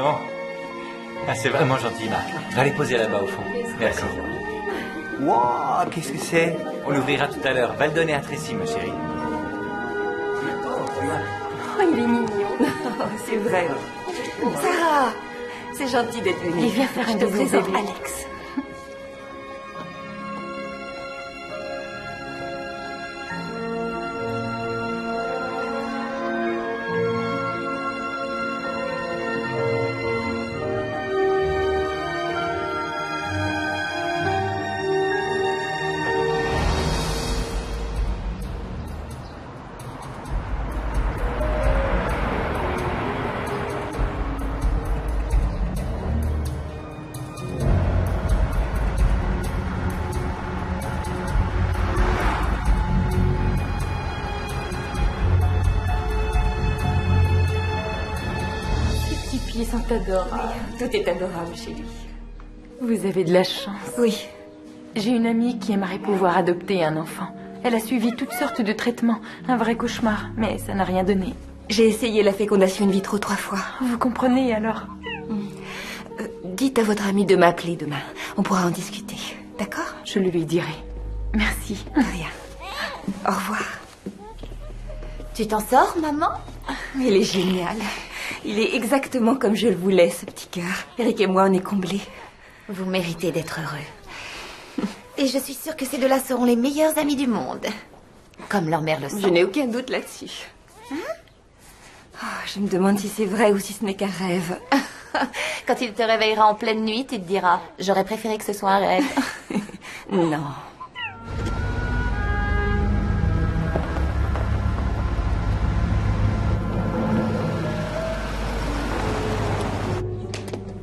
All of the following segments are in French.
donc. Ah, c'est vraiment gentil, Marc. Va les poser là-bas au fond. Merci. Wow, qu'est-ce que c'est? On l'ouvrira tout à l'heure. Va le donner à Tracy, ma chérie. Oh, il est mignon. C'est vrai. Sarah, c'est gentil d'être venue. Et viens faire un Je te bisou, présente bébé. Alex. Ses petits pieds sont adorables. Tout est adorable chez lui. Vous avez de la chance. Oui. J'ai une amie qui aimerait pouvoir adopter un enfant. Elle a suivi toutes sortes de traitements. Un vrai cauchemar, mais ça n'a rien donné. J'ai essayé la fécondation in vitro 3 fois. Vous comprenez alors? Dites à votre ami de m'appeler demain. On pourra en discuter. D'accord? Je le lui dirai. Merci. De rien. Au revoir. Tu t'en sors, maman? Il est génial. Il est exactement comme je le voulais, ce petit cœur. Eric et moi, on est comblés. Vous méritez d'être heureux. Et je suis sûre que ces deux-là seront les meilleurs amis du monde. Comme leur mère le Je sent. n'ai aucun doute là-dessus. Je me demande si c'est vrai ou si ce n'est qu'un rêve. Quand il te réveillera en pleine nuit, tu te diras « J'aurais préféré que ce soit un rêve. Non.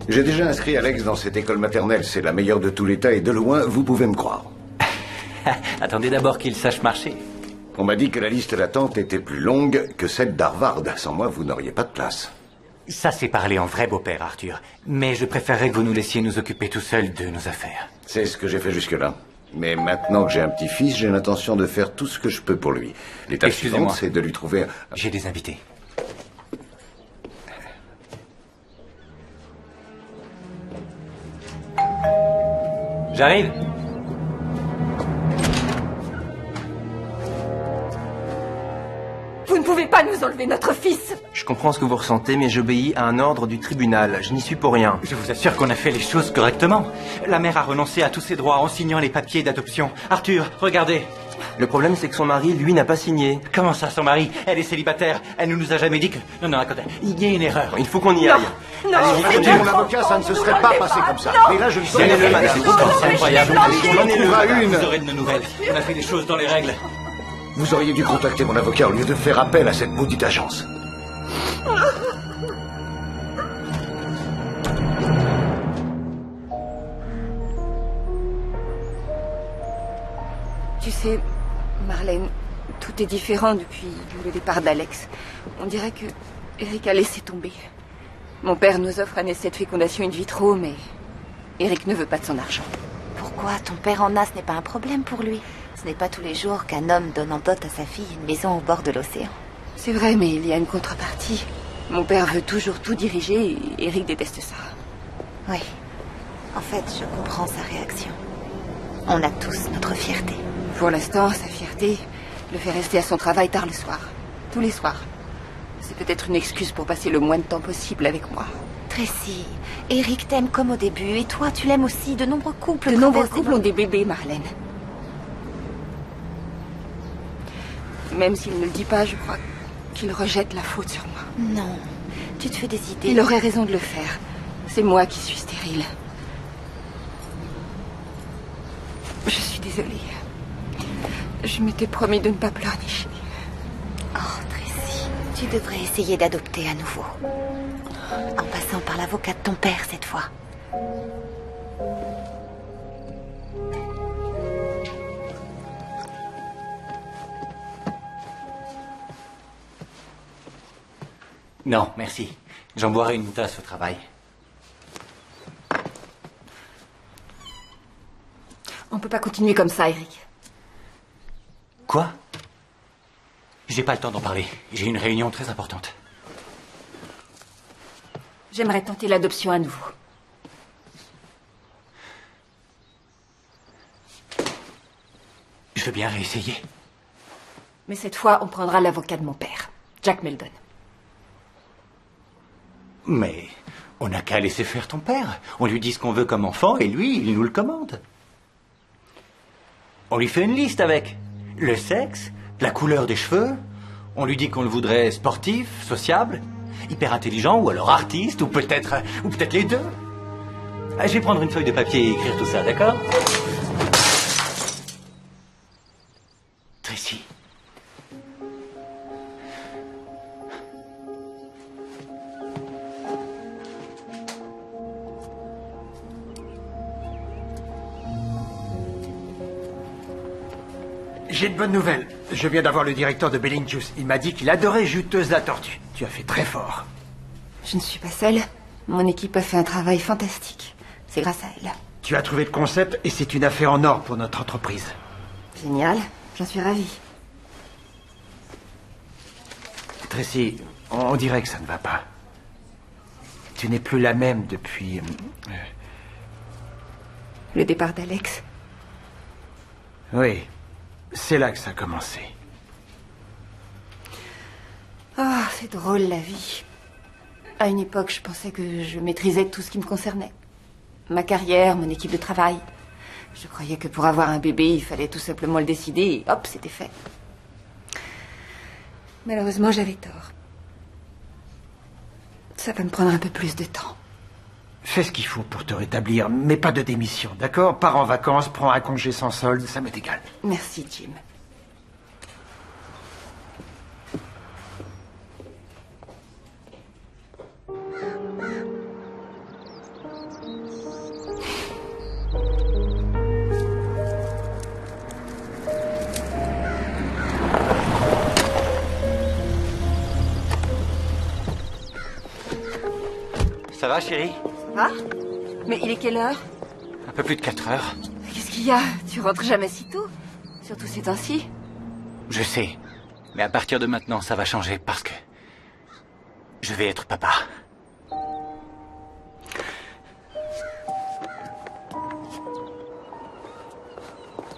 J'ai déjà inscrit Alex dans cette école maternelle. C'est la meilleure de tout l'État et de loin, vous pouvez me croire. Attendez d'abord qu'il sache marcher. On m'a dit que la liste d'attente était plus longue que celle d'Harvard. Sans moi, vous n'auriez pas de place. Ça, c'est parler en vrai beau-père, Arthur. Mais je préférerais que vous nous laissiez nous occuper tout seuls de nos affaires. C'est ce que j'ai fait jusque-là. Mais maintenant que j'ai un petit-fils, j'ai l'intention de faire tout ce que je peux pour lui. L'étape Excusez-moi. suivante, c'est de lui trouver... J'ai des invités. J'arrive. Vous ne pouvez pas nous enlever notre fils. Je comprends ce que vous ressentez, mais j'obéis à un ordre du tribunal. Je n'y suis pour rien. Je vous assure qu'on a fait les choses correctement. La mère a renoncé à tous ses droits en signant les papiers d'adoption. Arthur, regardez. Le problème, c'est que son mari, lui, n'a pas signé. Comment ça, son mari? Elle est célibataire. Elle ne nous a jamais dit que... Non, attendez. Il y a une erreur. Il faut qu'on y aille. Non, Si j'avais été mon avocat, ça ne se serait pas passé comme ça. Mais là, je ne sais Donnez-le, madame. C'est incroyable. On en trouvera une. Vous aurez de nos nouvelles. On a fait les choses dans les règles. Vous auriez dû contacter mon avocat au lieu de faire appel à cette maudite agence. Tu sais, Marlène, tout est différent depuis le départ d'Alex. On dirait que Eric a laissé tomber. Mon père nous offre un essai de fécondation in vitro, mais Eric ne veut pas de son argent. Pourquoi? Ton père en a, ce n'est pas un problème pour lui. Ce n'est pas tous les jours qu'un homme donne en dot à sa fille une maison au bord de l'océan. C'est vrai, mais il y a une contrepartie. Mon père veut toujours tout diriger et Eric déteste ça. Oui. En fait, je comprends sa réaction. On a tous notre fierté. Pour l'instant, sa fierté le fait rester à son travail tard le soir. Tous les soirs. C'est peut-être une excuse pour passer le moins de temps possible avec moi. Tracy, Eric t'aime comme au début, et toi, tu l'aimes aussi. De nombreux couples... De nombreux traversent des couples ont des bébés, Marlène. Même s'il ne le dit pas, je crois qu'il rejette la faute sur moi. Non, tu te fais des idées. Il aurait raison de le faire. C'est moi qui suis stérile. Je suis désolée. Je m'étais promis de ne pas pleurnicher. Oh, Tracy, tu devrais essayer d'adopter à nouveau. En passant par l'avocat de ton père cette fois. Non, merci. J'en boirai une tasse au travail. On peut pas continuer comme ça, Eric. Quoi? J'ai pas le temps d'en parler. J'ai une réunion très importante. J'aimerais tenter l'adoption à nouveau. Je veux bien réessayer. Mais cette fois, on prendra l'avocat de mon père, Jack Meldon. Mais on n'a qu'à laisser faire ton père. On lui dit ce qu'on veut comme enfant et lui, il nous le commande. On lui fait une liste avec le sexe, la couleur des cheveux. On lui dit qu'on le voudrait sportif, sociable, hyper intelligent ou alors artiste ou peut-être les deux. Ah, je vais prendre une feuille de papier et écrire tout ça, d'accord? Tracy. J'ai de bonnes nouvelles. Je viens d'avoir le directeur de Belling Juice. Il m'a dit qu'il adorait Juteuse la tortue. Tu as fait très fort. Je ne suis pas seule. Mon équipe a fait un travail fantastique. C'est grâce à elle. Tu as trouvé le concept et c'est une affaire en or pour notre entreprise. Génial. J'en suis ravie. Tracy, on dirait que ça ne va pas. Tu n'es plus la même depuis... Le départ d'Alex. Oui, c'est là que ça a commencé. Ah, c'est drôle la vie. À une époque, je pensais que je maîtrisais tout ce qui me concernait. Ma carrière, mon équipe de travail. Je croyais que pour avoir un bébé, il fallait tout simplement le décider et hop, c'était fait. Malheureusement, j'avais tort. Ça va me prendre un peu plus de temps. Fais ce qu'il faut pour te rétablir, mais pas de démission, d'accord? Pars en vacances, prends un congé sans solde, ça m'est égal. Merci, Jim. Ça va, chérie? Ah? Mais il est quelle heure? Un peu plus de 4 heures. Qu'est-ce qu'il y a? Tu rentres jamais si tôt? Surtout ces temps-ci. Je sais. Mais à partir de maintenant, ça va changer parce que... je vais être papa.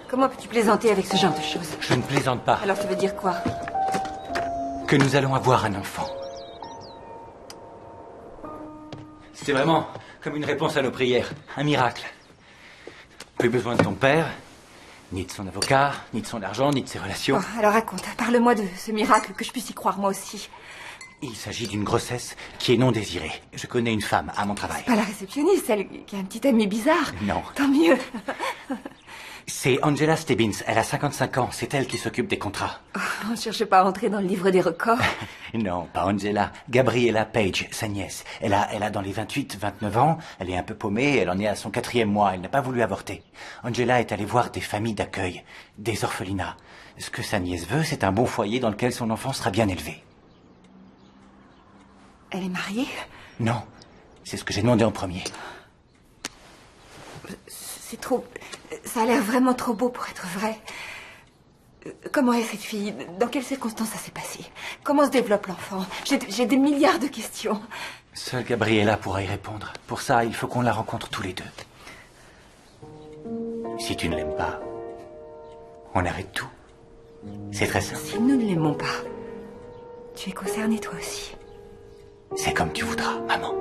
Comment peux-tu plaisanter avec ce genre de choses? Je ne plaisante pas. Alors tu veux dire quoi? Que nous allons avoir un enfant. C'est vraiment comme une réponse à nos prières. Un miracle. Plus besoin de ton père, ni de son avocat, ni de son argent, ni de ses relations. Oh, alors raconte, parle-moi de ce miracle, que je puisse y croire moi aussi. Il s'agit d'une grossesse qui est non désirée. Je connais une femme à mon travail. Pas la réceptionniste, celle qui a un petit ami bizarre. Non. Tant mieux. C'est Angela Stebbins. Elle a 55 ans. C'est elle qui s'occupe des contrats. Oh, on ne cherche pas à entrer dans le livre des records. Non, pas Angela. Gabriella Page, sa nièce. Elle a dans les 28, 29 ans. Elle est un peu paumée. Elle en est à son 4e mois. Elle n'a pas voulu avorter. Angela est allée voir des familles d'accueil, des orphelinats. Ce que sa nièce veut, c'est un bon foyer dans lequel son enfant sera bien élevé. Elle est mariée? Non, c'est ce que j'ai demandé en premier. C'est trop... Ça a l'air vraiment trop beau pour être vrai. Comment est cette fille? Dans quelles circonstances ça s'est passé? Comment se développe l'enfant? J'ai des milliards de questions. Seule Gabriella pourra y répondre. Pour ça, il faut qu'on la rencontre tous les deux. Si tu ne l'aimes pas, on arrête tout. C'est très simple. Si nous ne l'aimons pas, tu es concerné toi aussi. C'est comme tu voudras, maman.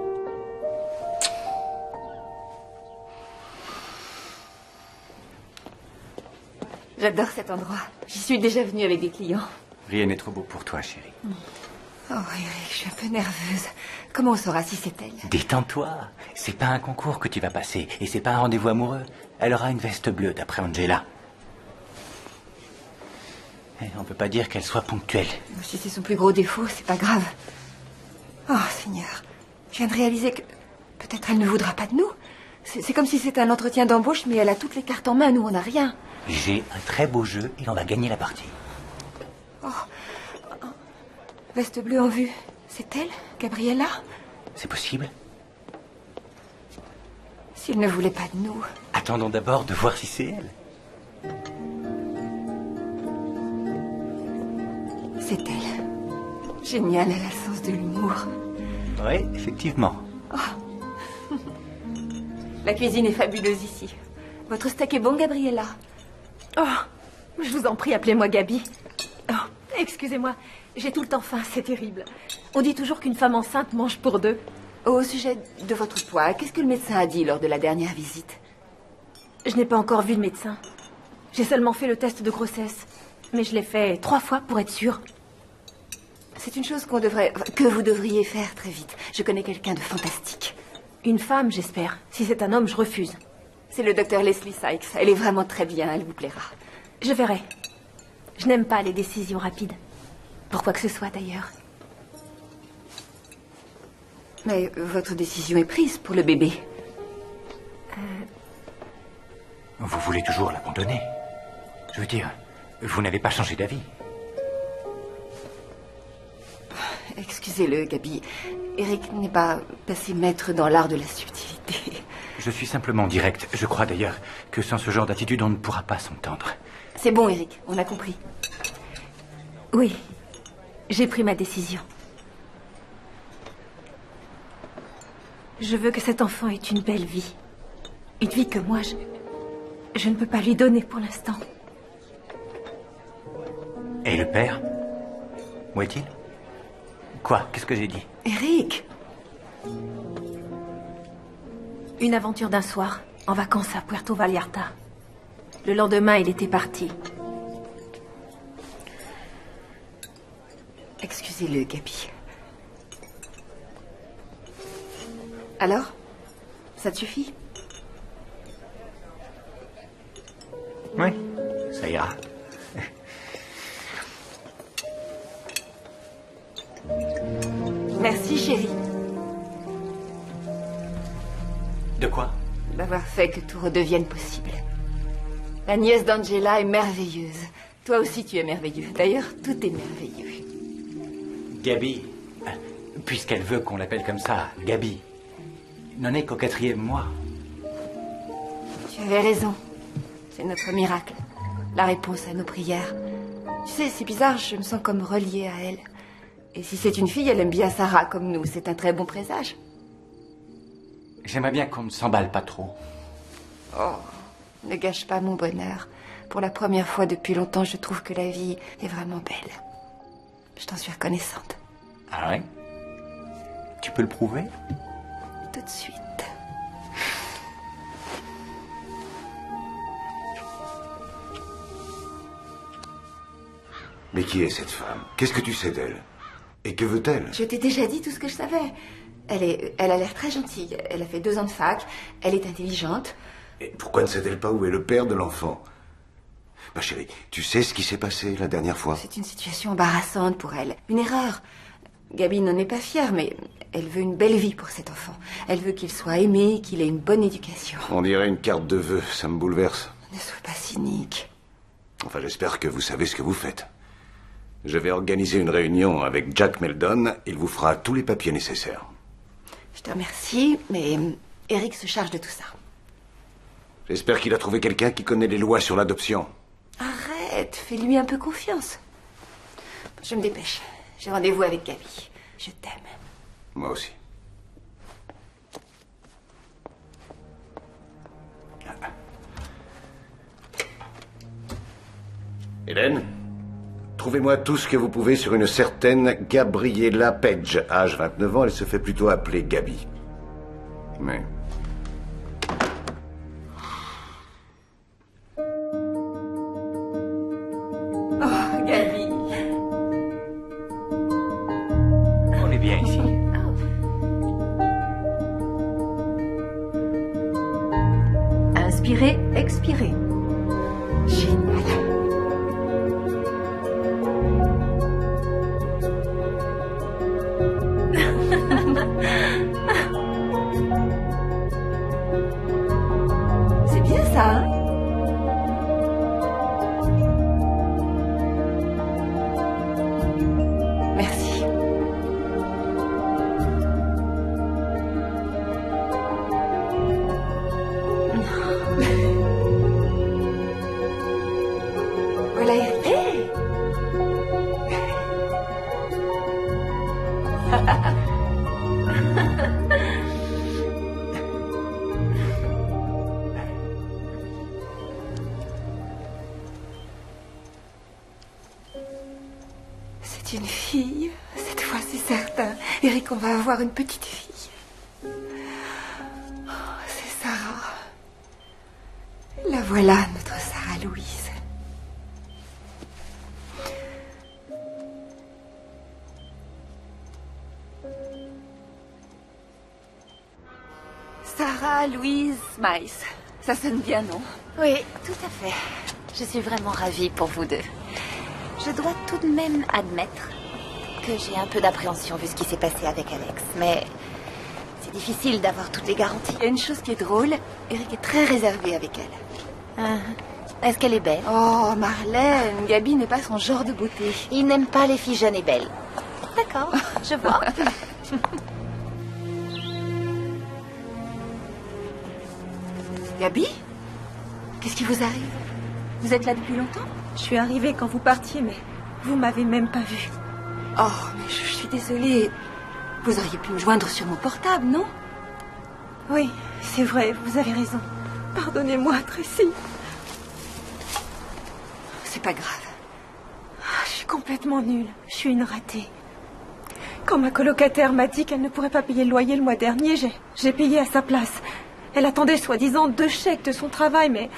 J'adore cet endroit. J'y suis déjà venue avec des clients. Rien n'est trop beau pour toi, chérie. Oh, Eric, je suis un peu nerveuse. Comment on saura si c'est elle? Détends-toi. C'est pas un concours que tu vas passer. Et c'est pas un rendez-vous amoureux. Elle aura une veste bleue, d'après Angela. Et on peut pas dire qu'elle soit ponctuelle. Si c'est son plus gros défaut, c'est pas grave. Oh, Seigneur. Je viens de réaliser que... peut-être elle ne voudra pas de nous. C'est comme si c'était un entretien d'embauche, mais elle a toutes les cartes en main. Nous, on n'a rien. J'ai un très beau jeu et on va gagner la partie. Oh. Veste bleue en vue. C'est elle, Gabriella? C'est possible? S'il ne voulait pas de nous... Attendons d'abord de voir si c'est elle. C'est elle. Génial, elle a le sens de l'humour. Oui, effectivement. La cuisine est fabuleuse ici. Votre steak est bon, Gabriella? Oh, je vous en prie, appelez-moi Gabi. Oh, excusez-moi, j'ai tout le temps faim, c'est terrible. On dit toujours qu'une femme enceinte mange pour deux. Au sujet de votre poids, qu'est-ce que le médecin a dit lors de la dernière visite? Je n'ai pas encore vu de médecin. J'ai seulement fait le test de grossesse. Mais je l'ai fait 3 fois pour être sûre. C'est une chose que vous devriez faire très vite. Je connais quelqu'un de fantastique. Une femme, j'espère. Si c'est un homme, je refuse. C'est le docteur Leslie Sykes. Elle est vraiment très bien, elle vous plaira. Je verrai. Je n'aime pas les décisions rapides. Pour quoi que ce soit, d'ailleurs. Mais votre décision est prise pour le bébé. Vous voulez toujours l'abandonner? Je veux dire, vous n'avez pas changé d'avis. Excusez-le, Gabi. Eric n'est pas passé maître dans l'art de la subtilité. Je suis simplement direct. Je crois d'ailleurs que sans ce genre d'attitude, on ne pourra pas s'entendre. C'est bon, Eric, on a compris. Oui, j'ai pris ma décision. Je veux que cet enfant ait une belle vie. Une vie que moi, je ne peux pas lui donner pour l'instant. Et le père? Où est-il? Quoi? Qu'est-ce que j'ai dit? Eric! Une aventure d'un soir, en vacances à Puerto Vallarta. Le lendemain, il était parti. Excusez-le, Gabi. Alors? Ça te suffit? Oui, ça ira. Merci, chérie. De quoi? D'avoir fait que tout redevienne possible. La nièce d'Angela est merveilleuse. Toi aussi, tu es merveilleux. D'ailleurs, tout est merveilleux. Gabi, puisqu'elle veut qu'on l'appelle comme ça, Gabi, n'en est qu'au 4e mois. Tu avais raison. C'est notre miracle. La réponse à nos prières. Tu sais, c'est bizarre, je me sens comme reliée à elle. Et si c'est une fille, elle aime bien Sarah comme nous. C'est un très bon présage. J'aimerais bien qu'on ne s'emballe pas trop. Oh, ne gâche pas mon bonheur. Pour la première fois depuis longtemps, je trouve que la vie est vraiment belle. Je t'en suis reconnaissante. Ah ouais? Tu peux le prouver? Tout de suite. Mais qui est cette femme? Qu'est-ce que tu sais d'elle? Et que veut-elle? Je t'ai déjà dit tout ce que je savais. Elle a l'air très gentille. Elle a fait 2 ans de fac. Elle est intelligente. Et pourquoi ne sait-elle pas où est le père de l'enfant? Ma chérie, tu sais ce qui s'est passé la dernière fois? C'est une situation embarrassante pour elle. Une erreur. Gabi n'en est pas fière, mais elle veut une belle vie pour cet enfant. Elle veut qu'il soit aimé, qu'il ait une bonne éducation. On dirait une carte de vœux, ça me bouleverse. Ne sois pas cynique. Enfin, j'espère que vous savez ce que vous faites. Je vais organiser une réunion avec Jack Meldon. Il vous fera tous les papiers nécessaires. Je te remercie, mais Eric se charge de tout ça. J'espère qu'il a trouvé quelqu'un qui connaît les lois sur l'adoption. Arrête, fais-lui un peu confiance. Je me dépêche. J'ai rendez-vous avec Gabi. Je t'aime. Moi aussi. Hélène, trouvez-moi tout ce que vous pouvez sur une certaine Gabriella Page. Âge 29 ans, elle se fait plutôt appeler Gabi. Mais... Oh, Gabi. On est bien ici. Inspirez, expirez. Génial. C'est bien ça, hein? Merci. C'est une fille. Cette fois, c'est certain. Eric, on va avoir une petite fille. Oh, c'est Sarah. La voilà, notre Sarah Louise. Sarah Louise Mice. Ça sonne bien, non? Oui, tout à fait. Je suis vraiment ravie pour vous deux. Je dois tout de même admettre que j'ai un peu d'appréhension vu ce qui s'est passé avec Alex. Mais c'est difficile d'avoir toutes les garanties. Il y a une chose qui est drôle. Eric est très réservé avec elle. Est-ce qu'elle est belle? Oh, Marlène, Gaby n'est pas son genre de beauté. Il n'aime pas les filles jeunes et belles. D'accord, je vois. Gaby? Qu'est-ce qui vous arrive? Vous êtes là depuis longtemps? Je suis arrivée quand vous partiez, mais vous m'avez même pas vue. Oh, mais je suis désolée. Vous auriez pu me joindre sur mon portable, non? Oui, c'est vrai, vous avez raison. Pardonnez-moi, Tracy. C'est pas grave. Je suis complètement nulle. Je suis une ratée. Quand ma colocataire m'a dit qu'elle ne pourrait pas payer le loyer le mois dernier, j'ai payé à sa place. Elle attendait soi-disant 2 chèques de son travail, mais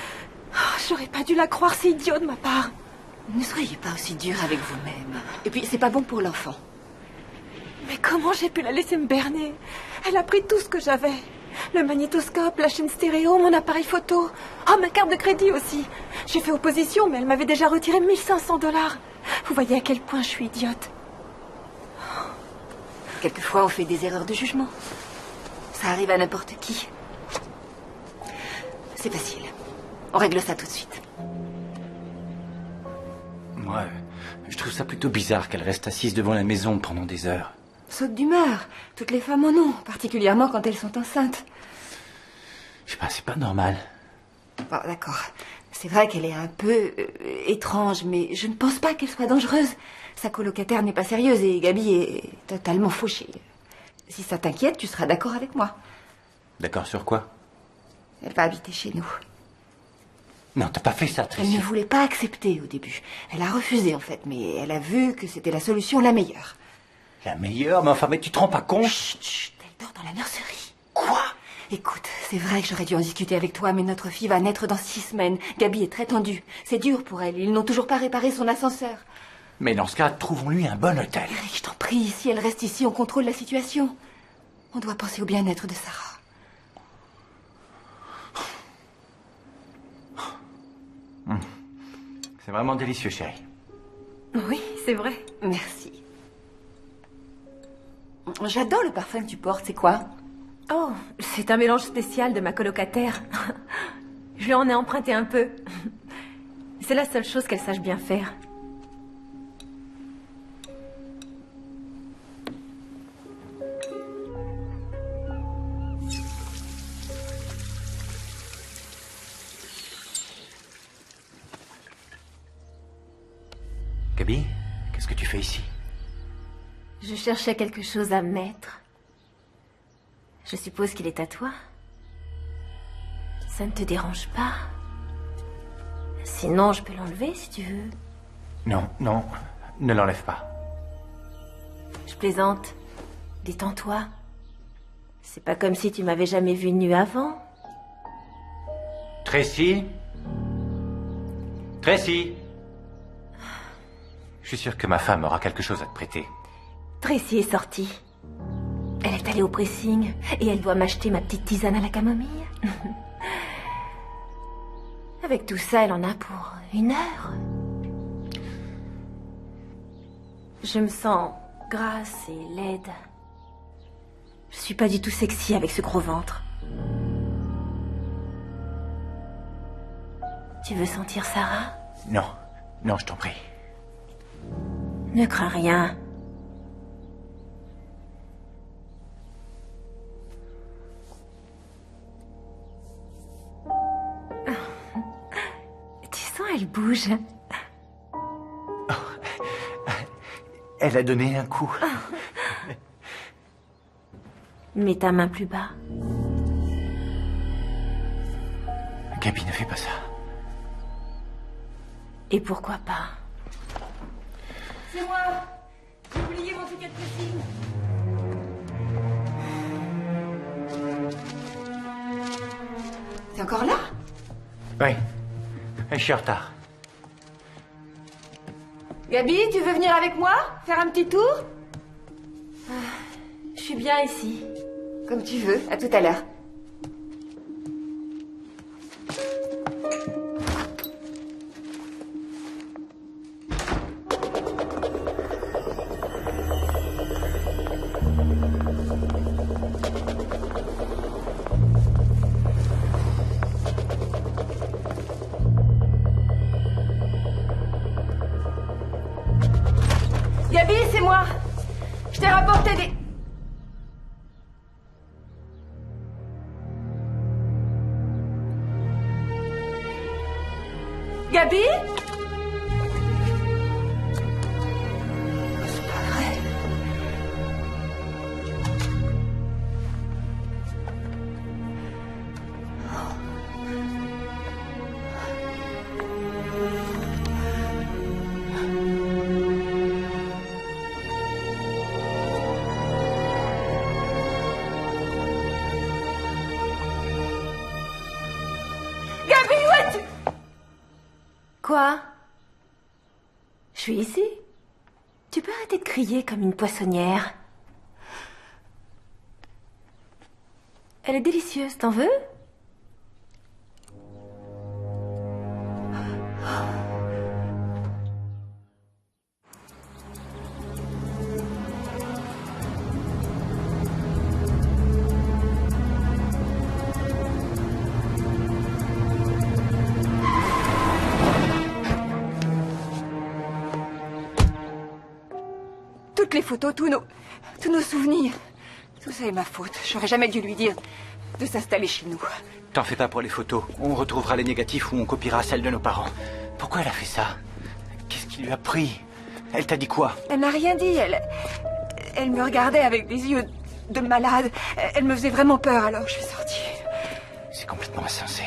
j'aurais pas dû la croire, c'est idiot de ma part. Ne soyez pas aussi dur avec vous-même. Et puis, c'est pas bon pour l'enfant. Mais comment j'ai pu la laisser me berner? Elle a pris tout ce que j'avais. Le magnétoscope, la chaîne stéréo, mon appareil photo. Oh, ma carte de crédit aussi. J'ai fait opposition, mais elle m'avait déjà retiré 1500 $. Vous voyez à quel point je suis idiote. Quelquefois, on fait des erreurs de jugement. Ça arrive à n'importe qui. C'est facile. On règle ça tout de suite. Moi, je trouve ça plutôt bizarre qu'elle reste assise devant la maison pendant des heures. Saute d'humeur. Toutes les femmes en ont, particulièrement quand elles sont enceintes. Je sais pas, c'est pas normal. Bon, d'accord. C'est vrai qu'elle est un peu étrange, mais je ne pense pas qu'elle soit dangereuse. Sa colocataire n'est pas sérieuse et Gaby est totalement fauchée. Si ça t'inquiète, tu seras d'accord avec moi. D'accord sur quoi? Elle va habiter chez nous. Non, t'as pas fait ça, Elle Tracy. ne voulait pas accepter au début. Elle a refusé en fait, mais elle a vu que c'était la solution la meilleure. La meilleure? Mais enfin, mais tu te rends pas compte? Chut, chut, elle dort dans la nurserie. Quoi? Écoute, c'est vrai que j'aurais dû en discuter avec toi, mais notre fille va naître dans 6 semaines. Gaby est très tendue. C'est dur pour elle. Ils n'ont toujours pas réparé son ascenseur. Mais dans ce cas, trouvons-lui un bon hôtel. Eric, je t'en prie, si elle reste ici, on contrôle la situation. On doit penser au bien-être de Sarah. C'est vraiment délicieux, chérie. Oui, c'est vrai. Merci. J'adore le parfum que tu portes, c'est quoi? Oh, c'est un mélange spécial de ma colocataire. Je lui en ai emprunté un peu. C'est la seule chose qu'elle sache bien faire. Gaby, qu'est-ce que tu fais ici? Je cherchais quelque chose à mettre. Je suppose qu'il est à toi. Ça ne te dérange pas? Sinon, je peux l'enlever si tu veux. Non, non, ne l'enlève pas. Je plaisante. Détends-toi. C'est pas comme si tu m'avais jamais vu nue avant. Tracy? Tracy? Je suis sûr que ma femme aura quelque chose à te prêter. Tracy est sortie. Elle est allée au pressing et elle doit m'acheter ma petite tisane à la camomille. Avec tout ça, elle en a pour 1 heure. Je me sens grasse et laide. Je suis pas du tout sexy avec ce gros ventre. Tu veux sentir Sarah? Non, non, je t'en prie. Ne crains rien. Tu sens, elle bouge. Elle a donné un coup. Mets ta main plus bas. Gaby, ne fais pas ça. Et pourquoi pas? C'est moi. quelques signes. T'es encore là? Oui. Je suis en retard. Gabi, tu veux venir avec moi? Faire un petit tour? Je suis bien ici. Comme tu veux, à tout à l'heure. Gabi, c'est moi. Je t'ai rapporté des... Gabi? C'est pas vrai. Gabi, où es-tu? Quoi? Je suis ici. Tu peux arrêter de crier comme une poissonnière. Elle est délicieuse, t'en veux? Toutes les photos, tous nos souvenirs. Tout ça est ma faute. J'aurais jamais dû lui dire de s'installer chez nous. T'en fais pas pour les photos. On retrouvera les négatifs ou on copiera celles de nos parents. Pourquoi elle a fait ça? Qu'est-ce qui lui a pris? Elle t'a dit quoi? Elle n'a rien dit. Elle me regardait avec des yeux de malade. Elle me faisait vraiment peur, alors je suis sortie. C'est complètement insensé.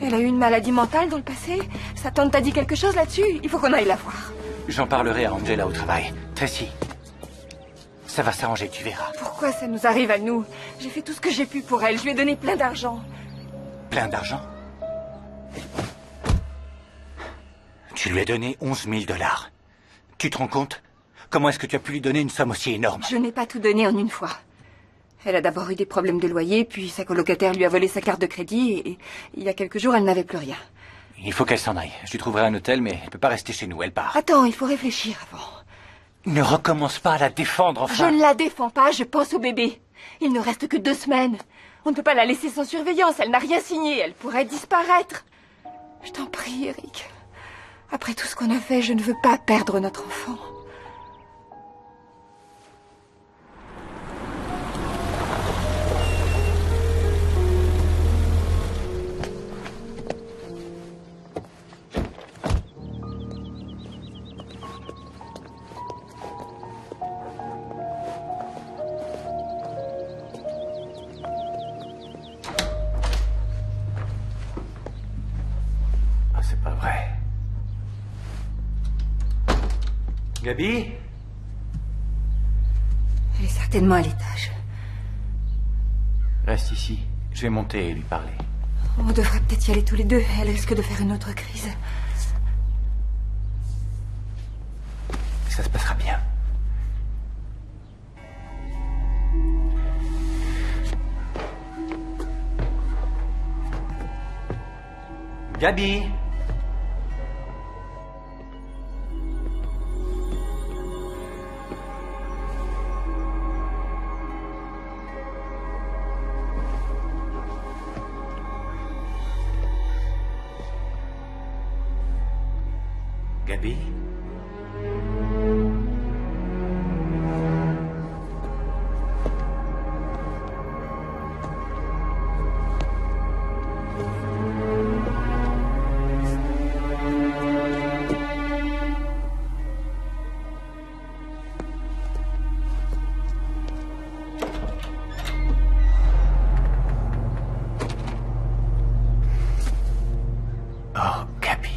Elle a eu une maladie mentale dans le passé. Sa tante t'a dit quelque chose là-dessus? Il faut qu'on aille la voir. J'en parlerai à Angela au travail. Tracy, ça va s'arranger, tu verras. Pourquoi ça nous arrive à nous? J'ai fait tout ce que j'ai pu pour elle. Je lui ai donné plein d'argent. Plein d'argent? Tu lui as donné 11 000 $. Tu te rends compte? Comment est-ce que tu as pu lui donner une somme aussi énorme? Je n'ai pas tout donné en une fois. Elle a d'abord eu des problèmes de loyer, puis sa colocataire lui a volé sa carte de crédit, et il y a quelques jours, elle n'avait plus rien. Il faut qu'elle s'en aille. Je lui trouverai un hôtel, mais elle peut pas rester chez nous, elle part. Attends, il faut réfléchir avant. Ne recommence pas à la défendre, enfin. Je ne la défends pas, je pense au bébé. Il ne reste que 2 semaines. On ne peut pas la laisser sans surveillance, elle n'a rien signé, elle pourrait disparaître. Je t'en prie, Eric. Après tout ce qu'on a fait, je ne veux pas perdre notre enfant. C'est pas vrai. Gabi? Elle est certainement à l'étage. Reste ici. Je vais monter et lui parler. On devrait peut-être y aller tous les deux. Elle risque de faire une autre crise. Ça se passera bien. Gabi? Gabi? Oh, Gabi.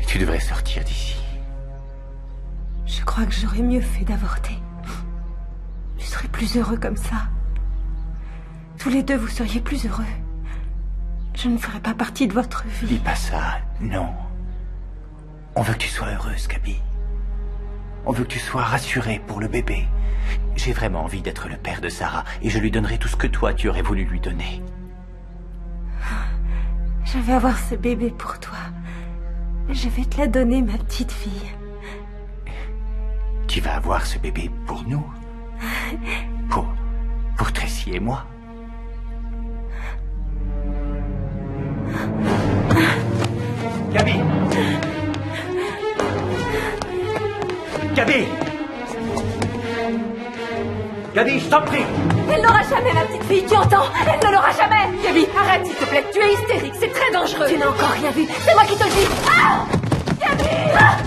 Tu devrais sortir d'ici. Je crois que j'aurais mieux fait d'avorter. Je serais plus heureux comme ça. Tous les deux, vous seriez plus heureux. Je ne ferai pas partie de votre vie. Dis pas ça, non. On veut que tu sois heureuse, Gabi. On veut que tu sois rassurée pour le bébé. J'ai vraiment envie d'être le père de Sarah et je lui donnerai tout ce que toi tu aurais voulu lui donner. Je vais avoir ce bébé pour toi. Je vais te la donner, ma petite fille. Tu vas avoir ce bébé pour nous? Pour Tracy et moi? Gabi! Gabi! Gabi, je t'en prie! Elle n'aura jamais, ma petite fille, tu entends? Elle ne l'aura jamais! Gabi, arrête, s'il te plaît, tu es hystérique, c'est très dangereux! Tu n'as encore rien vu, c'est moi qui te le dis! Ah! Gabi! Ah!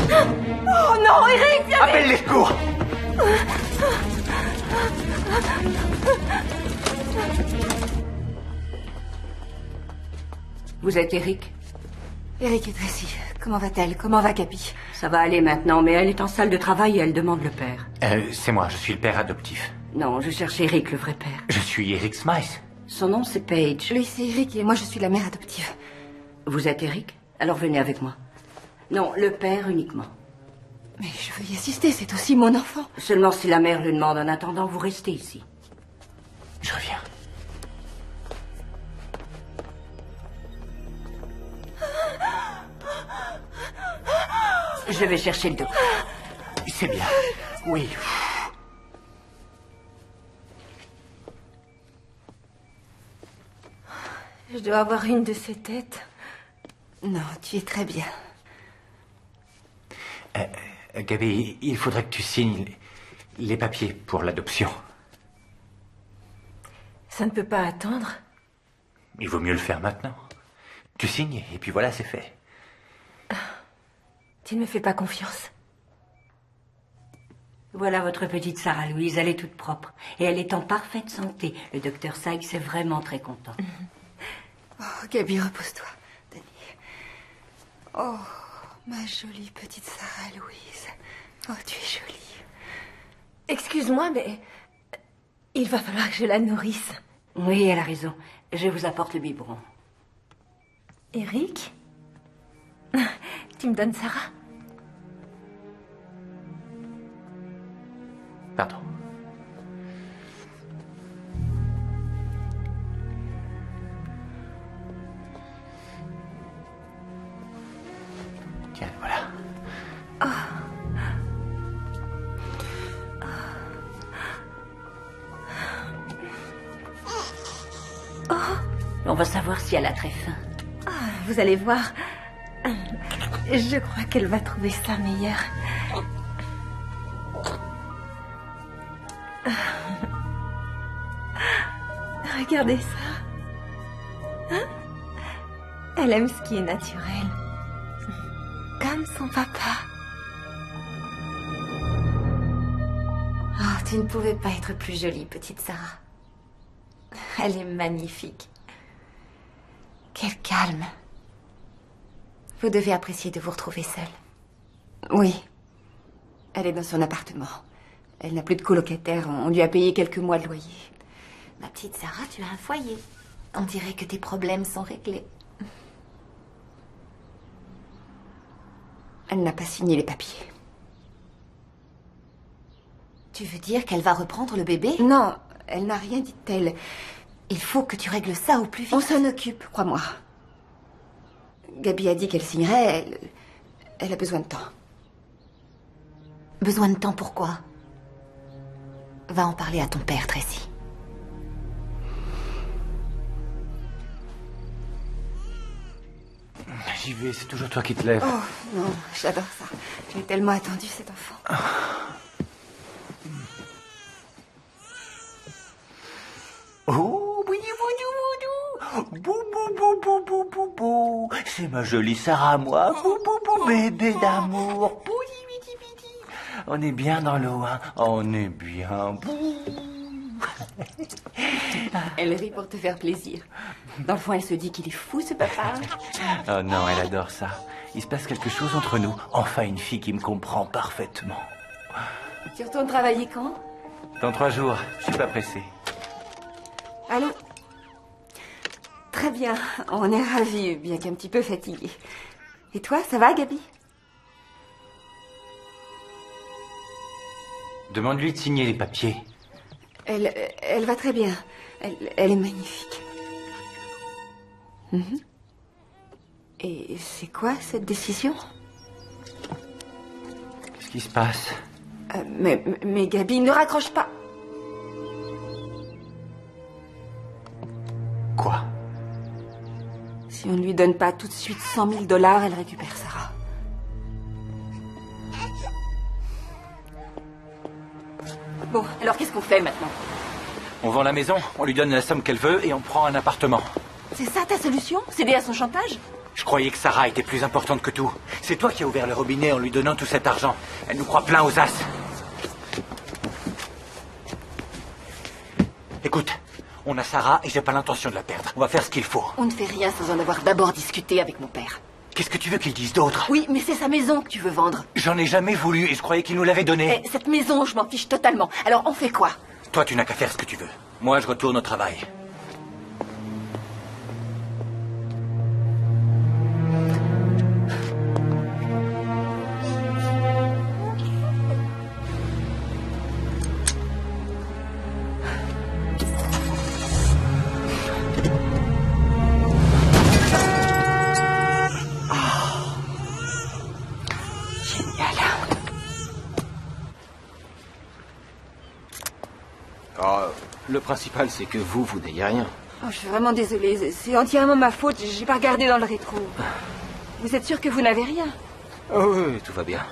Oh non, Eric, Gabi! Appelle les secours! Vous êtes Eric? Eric et Tracy, comment va-t-elle? Comment va Gabi? Ça va aller maintenant, mais elle est en salle de travail et elle demande le père. C'est moi, je suis le père adoptif. Non, je cherche Eric, le vrai père. Je suis Eric Smythe. Son nom, c'est Paige. Lui, c'est Eric et moi, je suis la mère adoptive. Vous êtes Eric? Alors venez avec moi. Non, le père uniquement. Mais je veux y assister, c'est aussi mon enfant. Seulement si la mère le demande. En attendant, vous restez ici. Je reviens. Je vais chercher le docteur. C'est bien. Oui. Je dois avoir une de ces têtes. Non, tu es très bien. Gabi, il faudrait que tu signes les papiers pour l'adoption. Ça ne peut pas attendre. Il vaut mieux le faire maintenant. Tu signes et puis voilà, c'est fait. Tu ne me fais pas confiance. Voilà votre petite Sarah Louise, elle est toute propre. Et elle est en parfaite santé. Le docteur Sykes est vraiment très content. Oh, Gabi, repose-toi. Denis. Oh, ma jolie petite Sarah Louise. Oh, tu es jolie. Excuse-moi, mais il va falloir que je la nourrisse. Oui, elle a raison. Je vous apporte le biberon. Eric? Tu me donnes Sarah? Pardon. Tiens, voilà. On va savoir si elle a très faim. Vous allez voir. Je crois qu'elle va trouver ça meilleur. Regardez ça. Hein? Elle aime ce qui est naturel. Comme son papa. Oh, tu ne pouvais pas être plus jolie, petite Sarah. Elle est magnifique. Quel calme. Vous devez apprécier de vous retrouver seule. Oui. Elle est dans son appartement. Elle n'a plus de colocataire. On lui a payé quelques mois de loyer. Ma petite Sarah, tu as un foyer. On dirait que tes problèmes sont réglés. Elle n'a pas signé les papiers. Tu veux dire qu'elle va reprendre le bébé? Non, elle n'a rien dit de tel. Il faut que tu règles ça au plus vite. On s'en occupe, crois-moi. Gabi a dit qu'elle signerait. Elle a besoin de temps. Besoin de temps pourquoi? Va en parler à ton père, Tracy. J'y vais, c'est toujours toi qui te lèves. Oh, non, j'adore ça. J'ai tellement attendu cet enfant. Oh, boudou, boudou, boudou. Bou, bou, bou, bou, bou, bou, bou. C'est ma jolie Sarah, moi. Bou, bou, bou, bébé d'amour. Boudi, bidi, bidi. On est bien dans l'eau, hein. On est bien. Bou. Elle rit pour te faire plaisir. Dans le fond, elle se dit qu'il est fou, ce papa. Oh non, elle adore ça. Il se passe quelque chose entre nous. Enfin, une fille qui me comprend parfaitement. Tu retournes travailler quand? Dans 3 jours, je suis pas pressé. Allô? Très bien, on est ravis, bien qu'un petit peu fatigués. Et toi, ça va, Gabi? Demande-lui de signer les papiers. Elle va très bien. Elle est magnifique. Mhm. Et c'est quoi cette décision? Qu'est-ce qui se passe? Mais Gabi, ne raccroche pas. Quoi? Si on ne lui donne pas tout de suite 100 000 $, elle récupère Sarah. Bon, alors qu'est-ce qu'on fait maintenant? On vend la maison, on lui donne la somme qu'elle veut et on prend un appartement. C'est ça ta solution? Céder à son chantage? Je croyais que Sarah était plus importante que tout. C'est toi qui as ouvert le robinet en lui donnant tout cet argent. Elle nous croit plein aux as. Écoute, on a Sarah et j'ai pas l'intention de la perdre. On va faire ce qu'il faut. On ne fait rien sans en avoir d'abord discuté avec mon père. Qu'est-ce que tu veux qu'il dise d'autre? Oui, mais c'est sa maison que tu veux vendre. J'en ai jamais voulu et je croyais qu'il nous l'avait donnée. Cette maison, je m'en fiche totalement. Alors on fait quoi? Toi, tu n'as qu'à faire ce que tu veux. Moi, je retourne au travail. Le principal, c'est que vous n'ayez rien. Oh, je suis vraiment désolée. C'est entièrement ma faute. J'ai pas regardé dans le rétro. Vous êtes sûr que vous n'avez rien? Oh oui, tout va bien.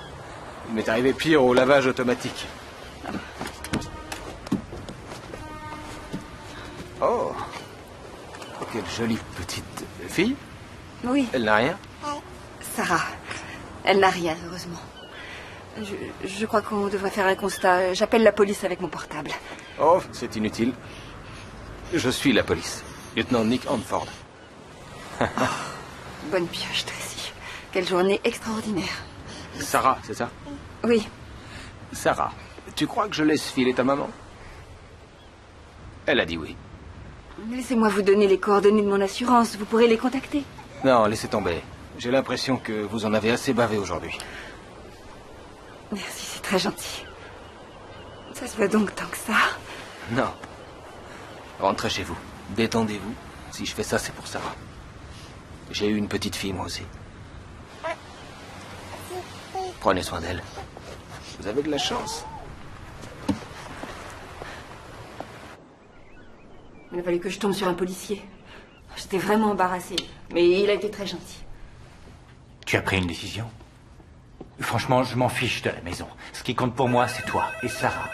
Il m'est arrivé pire au lavage automatique. Oh, quelle jolie petite fille. Oui. Elle n'a rien? Sarah. Elle n'a rien, heureusement. Je crois qu'on devrait faire un constat. J'appelle la police avec mon portable. Oh, c'est inutile. Je suis la police. Lieutenant Nick Hanford. Bonne pioche, Tracy. Quelle journée extraordinaire. Sarah, c'est ça? Oui. Sarah, tu crois que je laisse filer ta maman? Elle a dit oui. Laissez-moi vous donner les coordonnées de mon assurance. Vous pourrez les contacter. Non, laissez tomber. J'ai l'impression que vous en avez assez bavé aujourd'hui. Merci, c'est très gentil. Ça se voit donc tant que ça. Non. Rentrez chez vous. Détendez-vous. Si je fais ça, c'est pour Sarah. J'ai eu une petite fille, moi aussi. Prenez soin d'elle. Vous avez de la chance. Il a fallu que je tombe sur un policier. J'étais vraiment embarrassée. Mais il a été très gentil. Tu as pris une décision? Franchement, je m'en fiche de la maison. Ce qui compte pour moi, c'est toi et Sarah.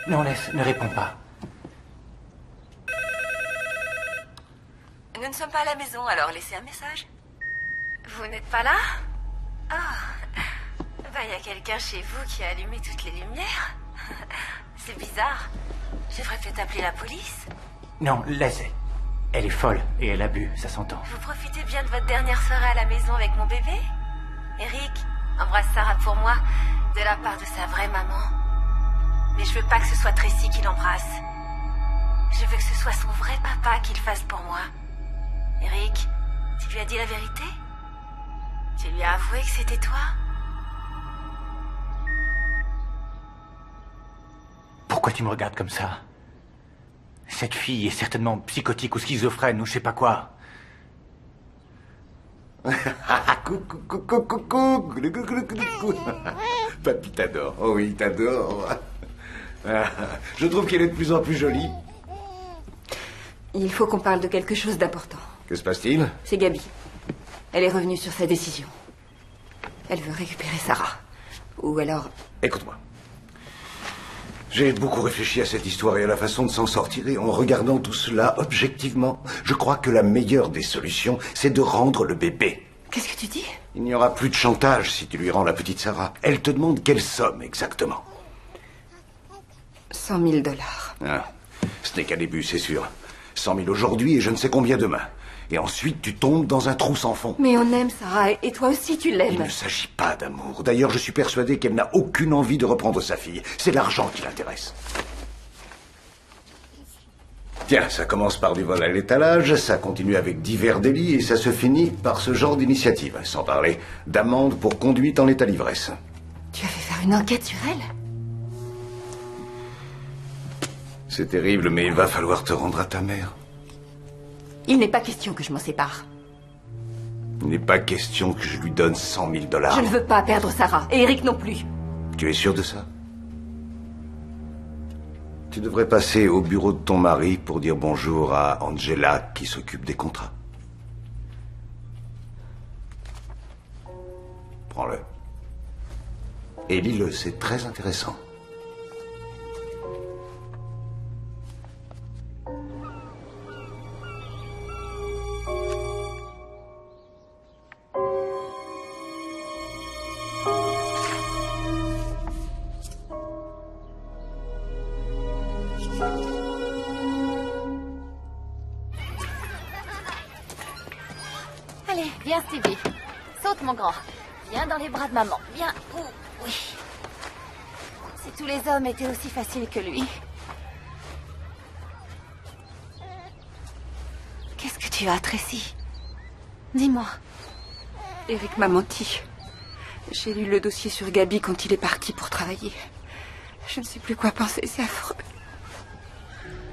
Non, laisse, ne réponds pas. Nous ne sommes pas à la maison, alors laissez un message. Vous n'êtes pas là? Oh, il y a quelqu'un chez vous qui a allumé toutes les lumières. C'est bizarre. Je devrais peut-être appeler la police. Non, laisse. Elle est folle et elle a bu, ça s'entend. Vous profitez bien de votre dernière soirée à la maison avec mon bébé? Eric, embrasse Sarah pour moi, de la part de sa vraie maman. Mais je veux pas que ce soit Tracy qui l'embrasse. Je veux que ce soit son vrai papa qui le fasse pour moi. Eric, tu lui as dit la vérité? Tu lui as avoué que c'était toi? Pourquoi tu me regardes comme ça? Cette fille est certainement psychotique ou schizophrène ou je sais pas quoi. Coucou. Papy t'adore. Oh oui, il t'adore. Je trouve qu'elle est de plus en plus jolie. Il faut qu'on parle de quelque chose d'important. Que se passe-t-il? C'est Gabi. Elle est revenue sur sa décision. Elle veut récupérer Sarah. Ou alors... Écoute-moi. J'ai beaucoup réfléchi à cette histoire et à la façon de s'en sortir, et en regardant tout cela objectivement, je crois que la meilleure des solutions, c'est de rendre le bébé. Qu'est-ce que tu dis? Il n'y aura plus de chantage si tu lui rends la petite Sarah. Elle te demande quelle somme exactement? 100 000 $. Ah. Ce n'est qu'un début, c'est sûr. 100 000 aujourd'hui et je ne sais combien demain. Et ensuite, tu tombes dans un trou sans fond. Mais on aime Sarah, et toi aussi tu Il l'aimes. ne s'agit pas d'amour. D'ailleurs, je suis persuadé qu'elle n'a aucune envie de reprendre sa fille. C'est l'argent qui l'intéresse. Tiens, ça commence par du vol à l'étalage, ça continue avec divers délits et ça se finit par ce genre d'initiative. Sans parler d'amende pour conduite en état d'ivresse. Tu as fait faire une enquête sur elle? C'est terrible, mais il va falloir te rendre à ta mère. Il n'est pas question que je m'en sépare. Il n'est pas question que je lui donne 100 000 $. Je ne veux pas perdre Sarah, et Eric non plus. Tu es sûr de ça? Tu devrais passer au bureau de ton mari pour dire bonjour à Angela qui s'occupe des contrats. Prends-le. Et lis-le, c'est très intéressant. Allez, viens Stevie. Saute mon grand. Viens dans les bras de maman. Viens. Ouh, oui. Si tous les hommes étaient aussi faciles que lui. Qu'est-ce que tu as, Tracy? Dis-moi. Eric m'a menti. J'ai lu le dossier sur Gabi quand il est parti pour travailler. Je ne sais plus quoi penser, c'est affreux.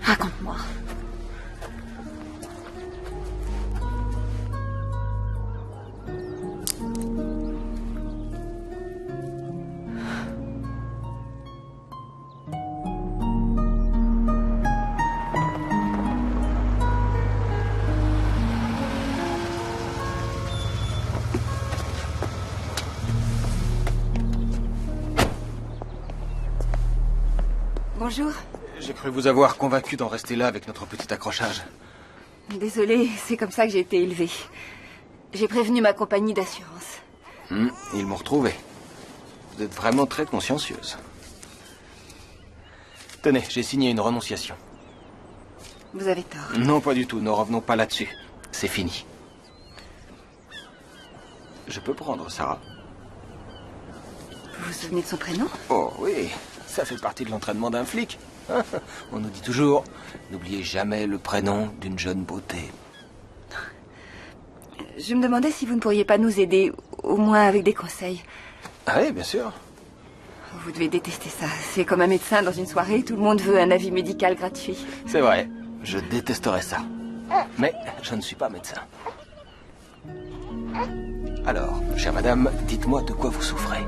Raconte-moi. Bonjour. J'ai cru vous avoir convaincu d'en rester là avec notre petit accrochage. Désolée, c'est comme ça que j'ai été élevée. J'ai prévenu ma compagnie d'assurance. Ils m'ont retrouvé. Vous êtes vraiment très consciencieuse. Tenez, j'ai signé une renonciation. Vous avez tort. Non, pas du tout. Ne revenons pas là-dessus. C'est fini. Je peux prendre Sarah. Vous vous souvenez de son prénom? Oh oui, ça fait partie de l'entraînement d'un flic. On nous dit toujours, n'oubliez jamais le prénom d'une jeune beauté. Je me demandais si vous ne pourriez pas nous aider, au moins avec des conseils. Ah oui, bien sûr. Vous devez détester ça. C'est comme un médecin dans une soirée, tout le monde veut un avis médical gratuit. C'est vrai, je détesterais ça. Mais je ne suis pas médecin. Alors, chère madame, dites-moi de quoi vous souffrez.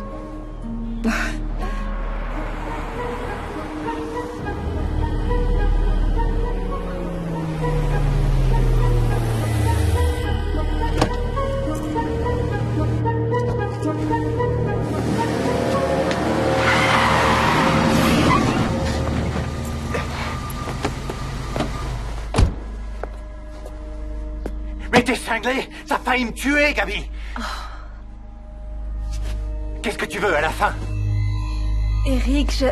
Mais t'es cinglé! Ça a failli me tuer, Gabi! Qu'est-ce que tu veux à la fin? Eric,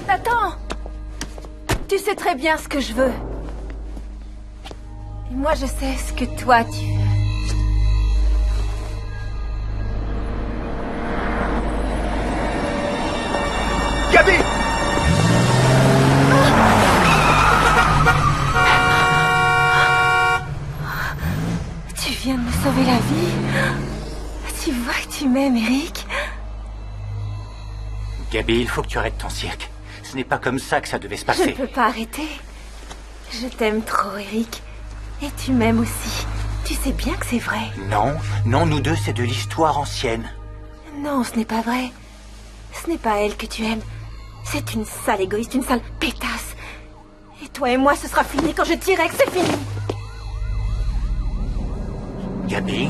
Attends! Tu sais très bien ce que je veux. Et moi, je sais ce que toi, tu veux. Gabi! Tu viens de me sauver la vie. Tu vois que tu m'aimes, Eric. Gabi, il faut que tu arrêtes ton cirque. Ce n'est pas comme ça que ça devait se Je passer. ne peux pas arrêter. Je t'aime trop, Eric. Et tu m'aimes aussi. Tu sais bien que c'est vrai. Non, non, nous deux, c'est de l'histoire ancienne. Non, ce n'est pas vrai. Ce n'est pas elle que tu aimes. C'est une sale égoïste, une sale pétasse. Et toi et moi, ce sera fini quand je dirai que c'est fini. Gabi,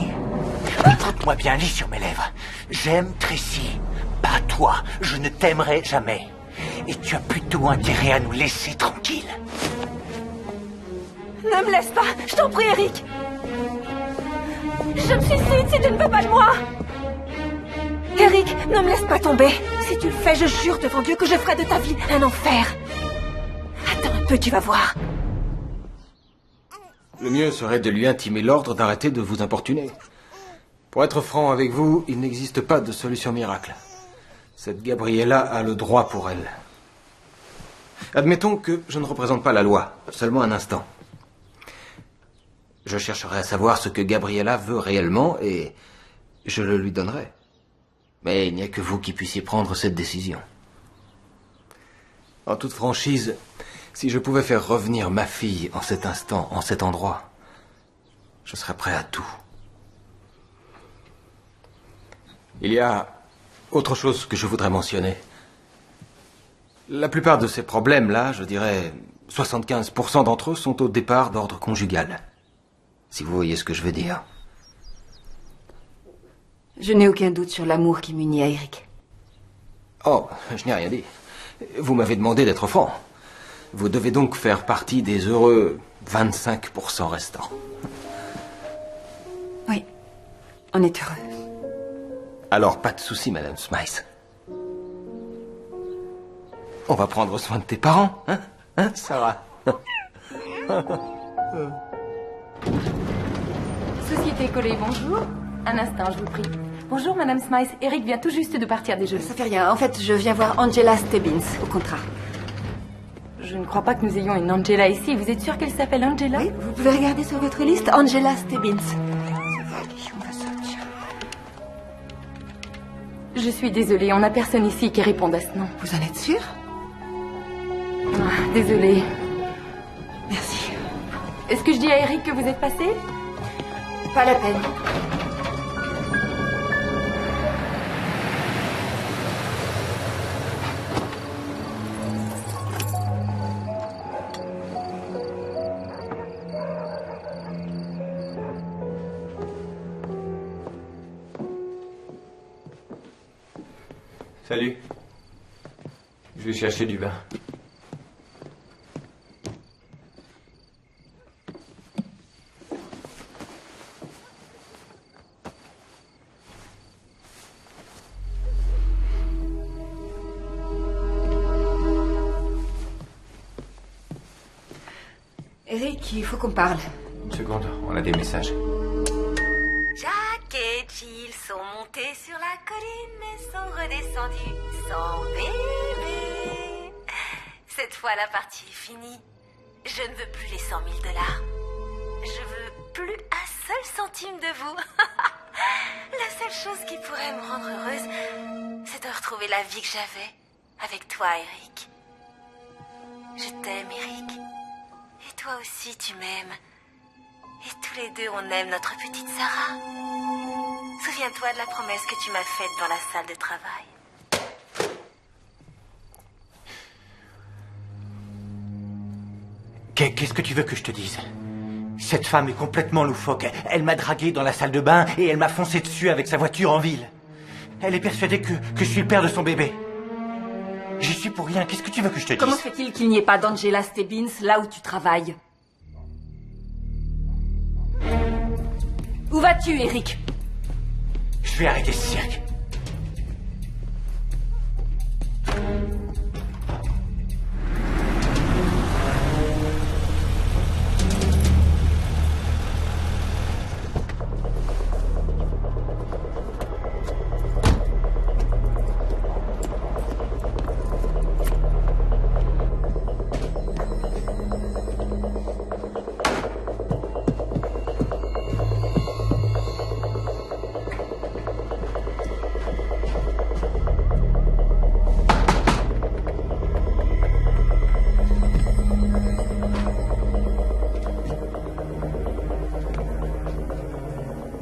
écoute-moi bien, lis sur mes lèvres. J'aime Tracy, pas toi. Je ne t'aimerai jamais. Et tu as plutôt intérêt à nous laisser tranquilles. Ne me laisse pas, je t'en prie, Eric. Je me suicide si tu ne veux pas de moi. Eric, ne me laisse pas tomber. Si tu le fais, je jure devant Dieu que je ferai de ta vie un enfer. peu, tu vas voir. Le mieux serait de lui intimer l'ordre d'arrêter de vous importuner. Pour être franc avec vous, il n'existe pas de solution miracle. Cette Gabriella a le droit pour elle. Admettons que je ne représente pas la loi, seulement un instant. Je chercherai à savoir ce que Gabriella veut réellement et je le lui donnerai. Mais il n'y a que vous qui puissiez prendre cette décision. En toute franchise, si je pouvais faire revenir ma fille en cet instant, en cet endroit, je serais prêt à tout. Il y a autre chose que je voudrais mentionner. La plupart de ces problèmes-là, je dirais 75% d'entre eux sont au départ d'ordre conjugal. Si vous voyez ce que je veux dire. Je n'ai aucun doute sur l'amour qui m'unit à Eric. Oh, je n'ai rien dit. Vous m'avez demandé d'être franc. Vous devez donc faire partie des heureux 25% restants. Oui, on est heureux. Alors, pas de souci, Madame Smythe. On va prendre soin de tes parents, hein? Hein, Sarah? Société Collée, bonjour. Un instant, je vous prie. Bonjour, Madame Smythe. Eric vient tout juste de partir déjeuner. Ça fait rien. En fait, je viens voir Angela Stebbins, au contrat. Je ne crois pas que nous ayons une Angela ici. Vous êtes sûre qu'elle s'appelle Angela? Oui, vous pouvez regarder sur votre liste Angela Stebbins. Je suis désolée, on n'a personne ici qui réponde à ce nom. Vous en êtes sûre? Ah, désolée. Merci. Est-ce que je dis à Eric que vous êtes passé? Pas la peine. Salut. Je vais chercher du vin. Eric, il faut qu'on parle. Une seconde, on a des messages. Jack et Jill sont montés sur la colline et sont redescendus sans bébé. Cette fois, la partie est finie. Je ne veux plus les 100 000 $. Je veux plus un seul centime de vous. La seule chose qui pourrait me rendre heureuse, c'est de retrouver la vie que j'avais avec toi, Eric. Je t'aime, Eric. Et toi aussi, tu m'aimes. Et tous les deux, on aime notre petite Sarah. Souviens-toi de la promesse que tu m'as faite dans la salle de travail. Qu'est-ce que tu veux que je te dise? Cette femme est complètement loufoque. Elle m'a dragué dans la salle de bain et elle m'a foncé dessus avec sa voiture en ville. Elle est persuadée que je suis le père de son bébé. J'y suis pour rien. Qu'est-ce que tu veux que je te dise? Comment se fait-il qu'il n'y ait pas d'Angela Stebbins là où tu travailles? Où vas-tu, Eric? Je vais arrêter ce cirque.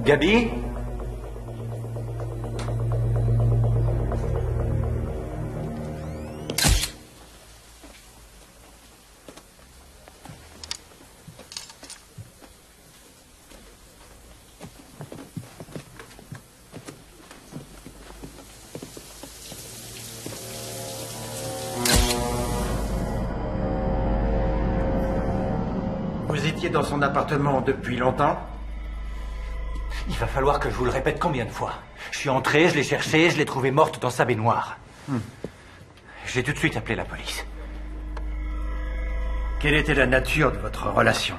Gabi? Vous étiez dans son appartement depuis longtemps? Il va falloir que je vous le répète combien de fois. Je suis entré, je l'ai cherchée, je l'ai trouvée morte dans sa baignoire. J'ai tout de suite appelé la police. Quelle était la nature de votre relation?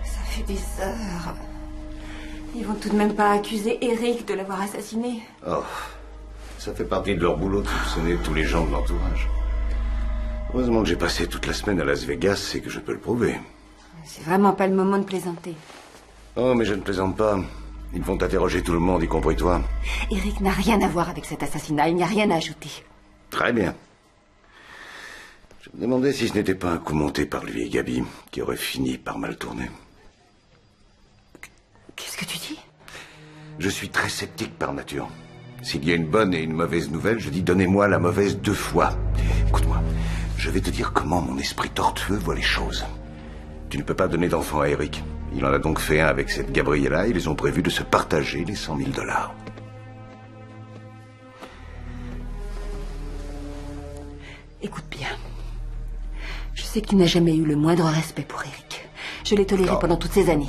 Ça fait des heures. Ils vont tout de même pas accuser Eric de l'avoir assassiné. Oh, ça fait partie de leur boulot de soupçonner tous les gens de l'entourage. Heureusement que j'ai passé toute la semaine à Las Vegas, c'est que je peux le prouver. C'est vraiment pas le moment de plaisanter. Oh, mais je ne plaisante pas. Ils vont interroger tout le monde, y compris toi. Eric n'a rien à voir avec cet assassinat, il n'y a rien à ajouter. Très bien. Je me demandais si ce n'était pas un coup monté par lui et Gabi, qui aurait fini par mal tourner. Qu'est-ce que tu dis? Je suis très sceptique par nature. S'il y a une bonne et une mauvaise nouvelle, je dis donnez-moi la mauvaise 2 fois. Écoute-moi, je vais te dire comment mon esprit tortueux voit les choses. Tu ne peux pas donner d'enfant à Eric. Il en a donc fait un avec cette Gabriella et ils ont prévu de se partager les 100 000 $. Écoute bien. Je sais que tu n'as jamais eu le moindre respect pour Eric. Je l'ai toléré pendant toutes ces années.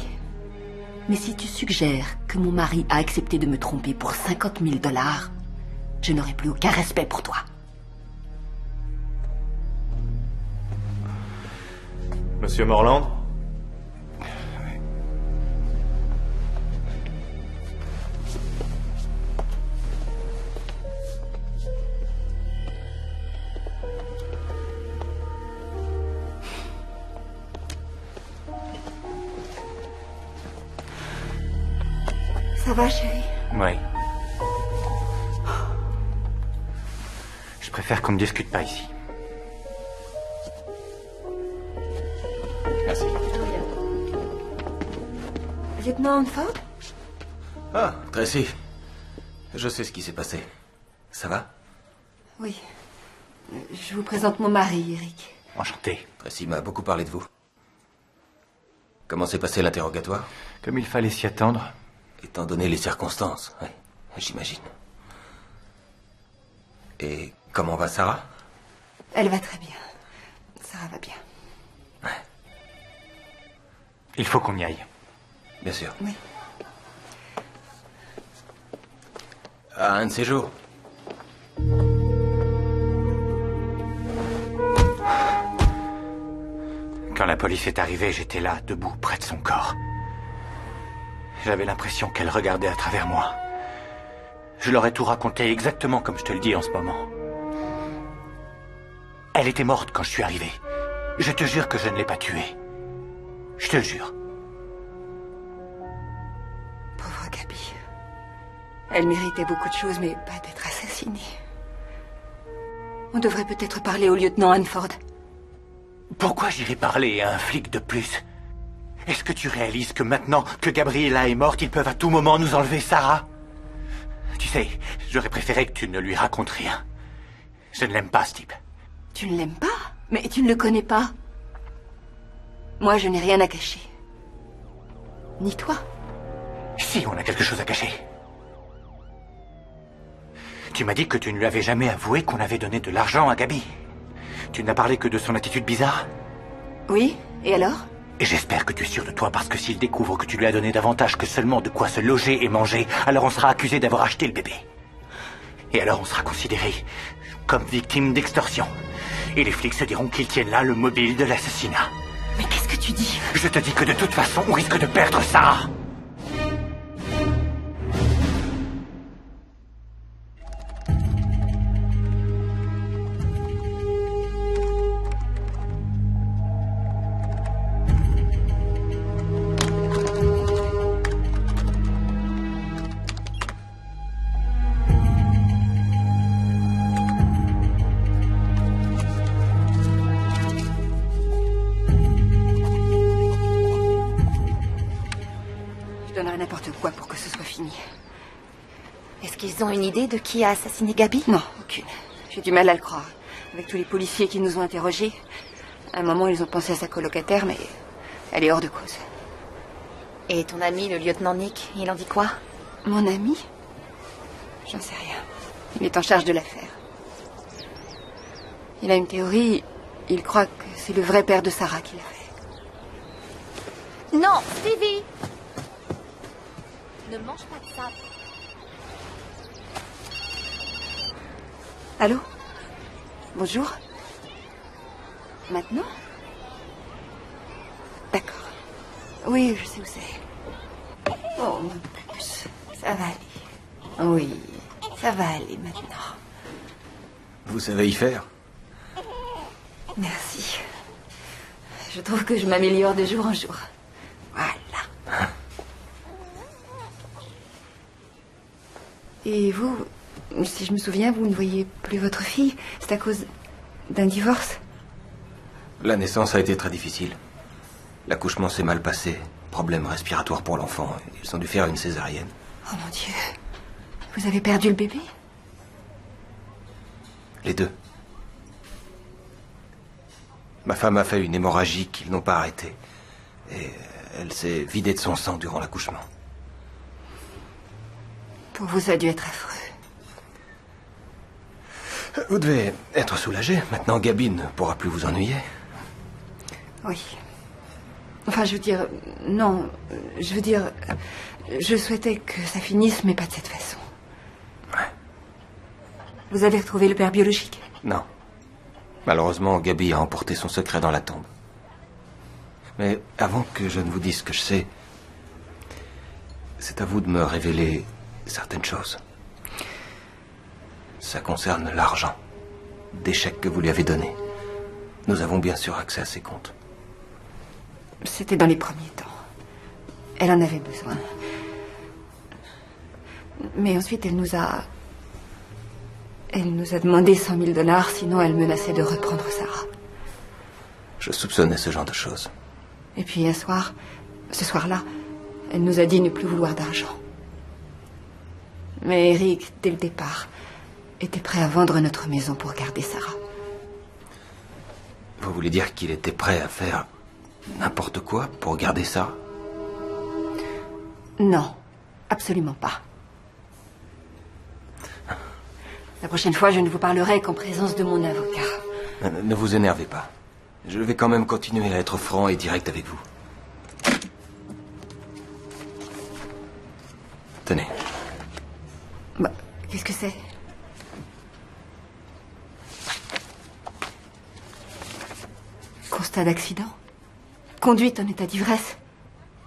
Mais si tu suggères que mon mari a accepté de me tromper pour 50 000 $, je n'aurai plus aucun respect pour toi. Monsieur Morland? Ça va, chérie? Oui. Je préfère qu'on ne discute pas ici. Merci. Lieutenant Hanford? Ah, Tracy. Je sais ce qui s'est passé. Ça va? Oui. Je vous présente mon mari, Eric. Enchanté. Tracy m'a beaucoup parlé de vous. Comment s'est passé l'interrogatoire? Comme il fallait s'y attendre. Étant donné les circonstances, oui, j'imagine. Et comment va Sarah? Elle va très bien. Sarah va bien. Ouais. Il faut qu'on y aille. Bien sûr. Oui. À un de ces jours. Quand la police est arrivée, j'étais là, debout, près de son corps. J'avais l'impression qu'elle regardait à travers moi. Je leur ai tout raconté exactement comme je te le dis en ce moment. Elle était morte quand je suis arrivé. Je te jure que je ne l'ai pas tuée. Je te le jure. Pauvre Gabi. Elle méritait beaucoup de choses, mais pas d'être assassinée. On devrait peut-être parler au lieutenant Hanford. Pourquoi j'irais parler à un flic de plus? Est-ce que tu réalises que maintenant que Gabriella est morte, ils peuvent à tout moment nous enlever Sarah? Tu sais, j'aurais préféré que tu ne lui racontes rien. Je ne l'aime pas, ce type. Tu ne l'aimes pas? Mais tu ne le connais pas. Moi, je n'ai rien à cacher. Ni toi. Si, on a quelque chose à cacher. Tu m'as dit que tu ne lui avais jamais avoué qu'on avait donné de l'argent à Gabi. Tu n'as parlé que de son attitude bizarre? Oui, et alors? Et j'espère que tu es sûr de toi, parce que s'il découvre que tu lui as donné davantage que seulement de quoi se loger et manger, alors on sera accusé d'avoir acheté le bébé. Et alors on sera considéré comme victime d'extorsion. Et les flics se diront qu'ils tiennent là le mobile de l'assassinat. Mais qu'est-ce que tu dis? Je te dis que de toute façon, on risque de perdre Sarah. Ils ont une idée de qui a assassiné Gabi? Non, aucune. J'ai du mal à le croire. Avec tous les policiers qui nous ont interrogés, à un moment, ils ont pensé à sa colocataire, mais elle est hors de cause. Et ton ami, le lieutenant Nick, il en dit quoi? Mon ami? J'en sais rien. Il est en charge de l'affaire. Il a une théorie. Il croit que c'est le vrai père de Sarah qui l'a fait. Non, Stevie! Ne mange pas de ça. Allô? Bonjour? Maintenant? D'accord. Oui, je sais où c'est. Oh, mon puce, ça va aller. Oui, ça va aller maintenant. Vous savez y faire? Merci. Je trouve que je m'améliore de jour en jour. Voilà. Et vous, si je me souviens, vous ne voyez plus votre fille. C'est à cause d'un divorce? La naissance a été très difficile. L'accouchement s'est mal passé. Problème respiratoire pour l'enfant. Ils ont dû faire une césarienne. Oh mon Dieu. Vous avez perdu le bébé? Les deux. Ma femme a fait une hémorragie qu'ils n'ont pas arrêtée. Et elle s'est vidée de son sang durant l'accouchement. Pour vous, ça a dû être affreux. Vous devez être soulagé. Maintenant, Gabi ne pourra plus vous ennuyer. Oui. Enfin, je veux dire... Non, je veux dire... Je souhaitais que ça finisse, mais pas de cette façon. Ouais. Vous avez retrouvé le père biologique? Non. Malheureusement, Gabi a emporté son secret dans la tombe. Mais avant que je ne vous dise ce que je sais, c'est à vous de me révéler certaines choses. Ça concerne l'argent des chèques que vous lui avez donnés. Nous avons bien sûr accès à ses comptes. C'était dans les premiers temps. Elle en avait besoin. Mais ensuite, elle nous a demandé 100 000 $, sinon elle menaçait de reprendre Sarah. Je soupçonnais ce genre de choses. Et puis un soir, ce soir-là, elle nous a dit ne plus vouloir d'argent. Mais Eric, dès le départ, était prêt à vendre notre maison pour garder Sarah. Vous voulez dire qu'il était prêt à faire n'importe quoi pour garder Sarah? Non, absolument pas. La prochaine fois, je ne vous parlerai qu'en présence de mon avocat. Ne vous énervez pas. Je vais quand même continuer à être franc et direct avec vous. Tenez. Bah, qu'est-ce que c'est? Constat d'accident? Conduite en état d'ivresse?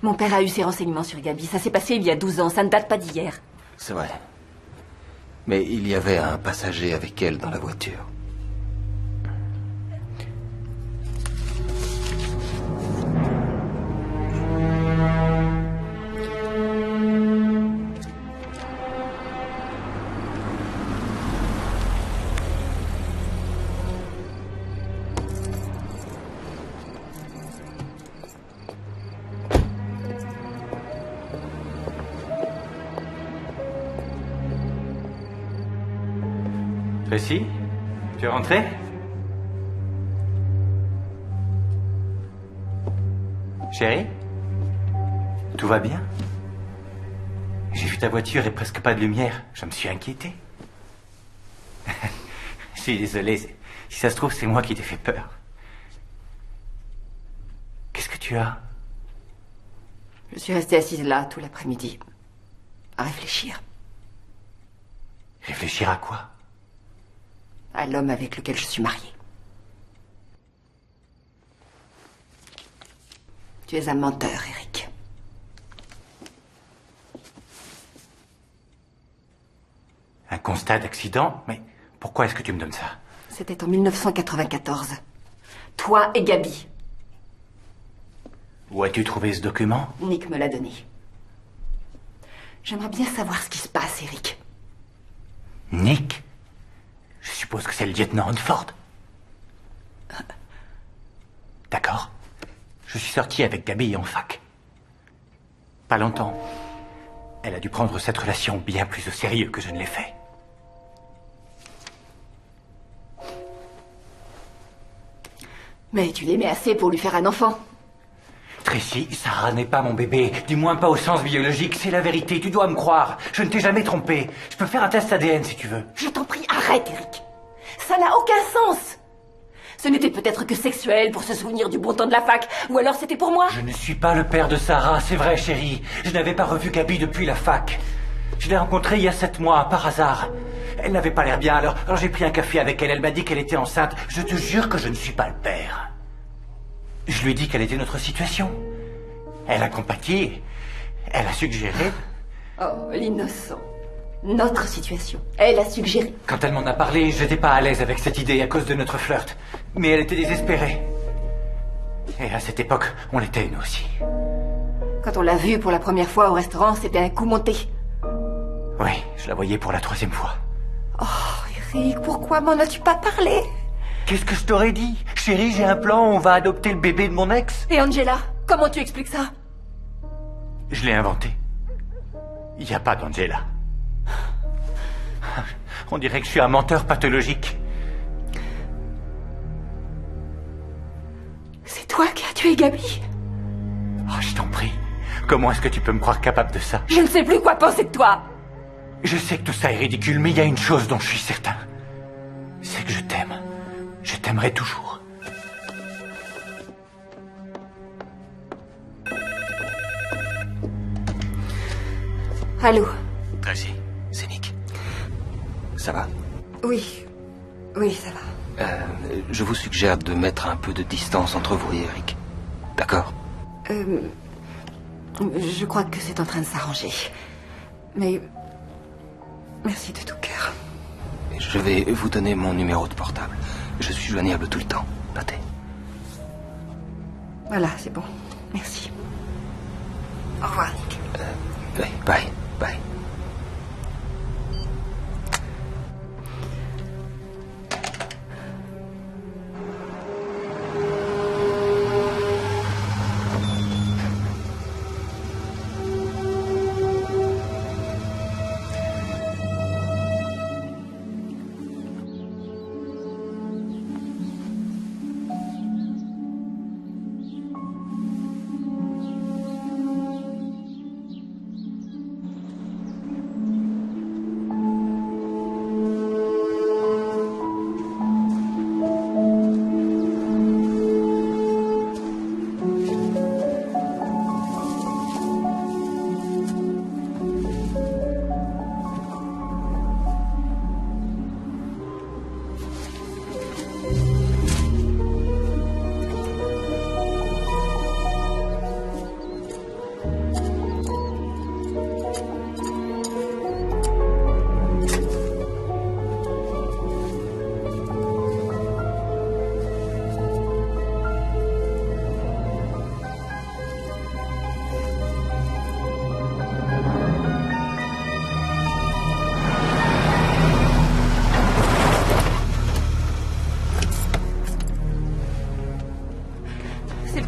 Mon père a eu ses renseignements sur Gabi. Ça s'est passé il y a 12 ans. Ça ne date pas d'hier. C'est vrai. Mais il y avait un passager avec elle dans la voiture. Tracy, tu es rentrée? Chérie? Tout va bien? J'ai vu ta voiture et presque pas de lumière. Je me suis inquiété. Je suis désolé. Si ça se trouve, c'est moi qui t'ai fait peur. Qu'est-ce que tu as? Je suis restée assise là tout l'après-midi, à réfléchir. Réfléchir à quoi? À l'homme avec lequel je suis mariée. Tu es un menteur, Eric. Un constat d'accident? Mais pourquoi est-ce que tu me donnes ça? C'était en 1994. Toi et Gabi. Où as-tu trouvé ce document? Nick me l'a donné. J'aimerais bien savoir ce qui se passe, Eric. Nick? Je suppose que c'est le lieutenant Hanford. D'accord. Je suis sorti avec Gabi en fac. Pas longtemps. Elle a dû prendre cette relation bien plus au sérieux que je ne l'ai fait. Mais tu l'aimais assez pour lui faire un enfant. Tracy, Sarah n'est pas mon bébé. Du moins pas au sens biologique. C'est la vérité. Tu dois me croire. Je ne t'ai jamais trompé. Je peux faire un test ADN si tu veux. Je t'en prie, arrête, Eric. Ça n'a aucun sens. Ce n'était peut-être que sexuel pour se souvenir du bon temps de la fac. Ou alors c'était pour moi. Je ne suis pas le père de Sarah, c'est vrai, chérie. Je n'avais pas revu Gabi depuis la fac. Je l'ai rencontrée il y a 7 mois, par hasard. Elle n'avait pas l'air bien, alors j'ai pris un café avec elle. Elle m'a dit qu'elle était enceinte. Je te jure que je ne suis pas le père. Je lui ai dit quelle était notre situation. Elle a compati. Elle a suggéré... Oh, l'innocent. Notre situation. Elle a suggéré. Quand elle m'en a parlé, j'étais pas à l'aise avec cette idée à cause de notre flirt. Mais elle était désespérée. Et à cette époque, on l'était nous aussi. Quand on l'a vue pour la première fois au restaurant, c'était un coup monté. Oui, je la voyais pour la 3e fois. Oh, Eric, pourquoi m'en as-tu pas parlé? Qu'est-ce que je t'aurais dit? Chérie, j'ai un plan, on va adopter le bébé de mon ex. Et Angela, comment tu expliques ça? Je l'ai inventé. Il n'y a pas d'Angela. On dirait que je suis un menteur pathologique. C'est toi qui as tué Gabi? Oh, je t'en prie. Comment est-ce que tu peux me croire capable de ça? Je ne sais plus quoi penser de toi. Je sais que tout ça est ridicule, mais il y a une chose dont je suis certain. C'est que je t'aime. Je t'aimerai toujours. Allô? Tracy, c'est Nick. Ça va? Oui. Oui, ça va. Je vous suggère de mettre un peu de distance entre vous et Eric. D'accord? Je crois que c'est en train de s'arranger. Mais... merci de tout cœur. Je vais vous donner mon numéro de portable. Je suis joignable tout le temps. Notez. Voilà, c'est bon. Merci. Au revoir, Nick. Oui, bye. Bye.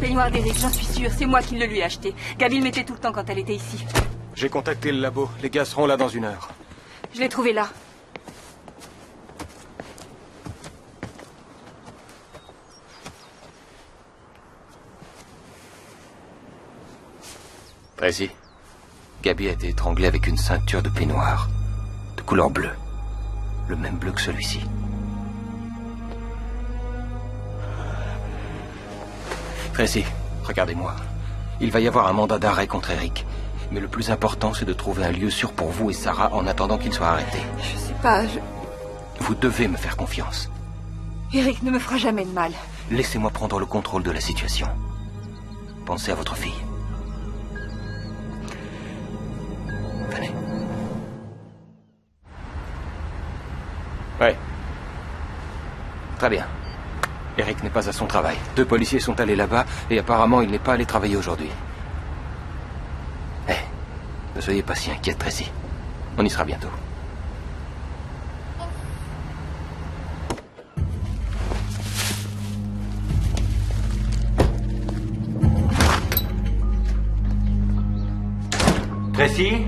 Peignoir d'Eric, j'en suis sûre. C'est moi qui le lui ai acheté. Gabi le mettait tout le temps quand elle était ici. J'ai contacté le labo. Les gars seront là dans 1 heure. Je l'ai trouvé là. Tracy, Gabi a été étranglée avec une ceinture de peignoir. De couleur bleue. Le même bleu que celui-ci. Tracy, regardez-moi. Il va y avoir un mandat d'arrêt contre Eric. Mais le plus important, c'est de trouver un lieu sûr pour vous et Sarah en attendant qu'il soit arrêté. Je sais pas, Vous devez me faire confiance. Eric ne me fera jamais de mal. Laissez-moi prendre le contrôle de la situation. Pensez à votre fille. Venez. Ouais. Très bien. Eric n'est pas à son travail. 2 policiers sont allés là-bas et apparemment il n'est pas allé travailler aujourd'hui. Ne soyez pas si inquiète, Tracy. On y sera bientôt. Tracy?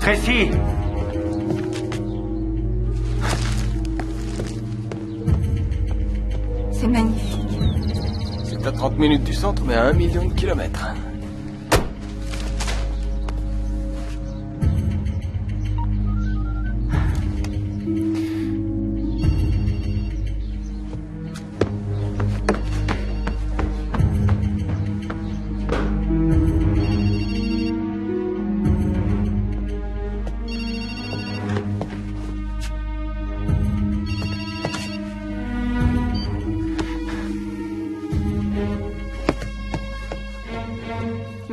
Tracy! C'est magnifique. C'est à 30 minutes du centre, mais à 1 million de kilomètres.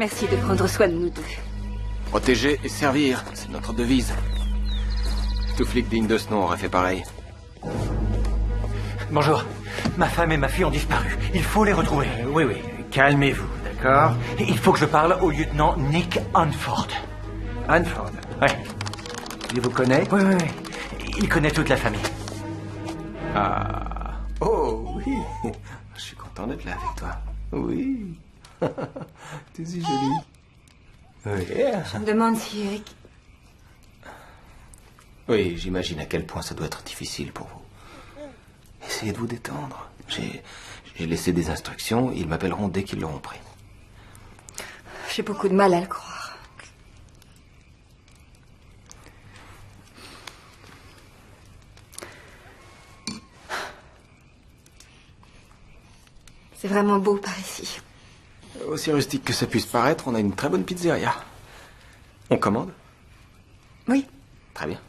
Merci de prendre soin de nous deux. Protéger et servir, c'est notre devise. Tout flic digne de ce nom aurait fait pareil. Bonjour. Ma femme et ma fille ont disparu. Il faut les retrouver. Oui, oui. Calmez-vous, d'accord? Il faut que je parle au lieutenant Nick Hanford. Hanford? Ouais. Il vous connaît? Oui, oui, oui. Il connaît toute la famille. Ah. Oh, oui. Je suis content d'être là avec toi. Oui. T'es si jolie. Oui. Je me demande si Eric... Oui, j'imagine à quel point ça doit être difficile pour vous. Essayez de vous détendre. J'ai laissé des instructions. Ils m'appelleront dès qu'ils l'auront pris. J'ai beaucoup de mal à le croire. C'est vraiment beau par ici. Aussi rustique que ça puisse paraître, on a une très bonne pizzeria. On commande? Oui. Très bien.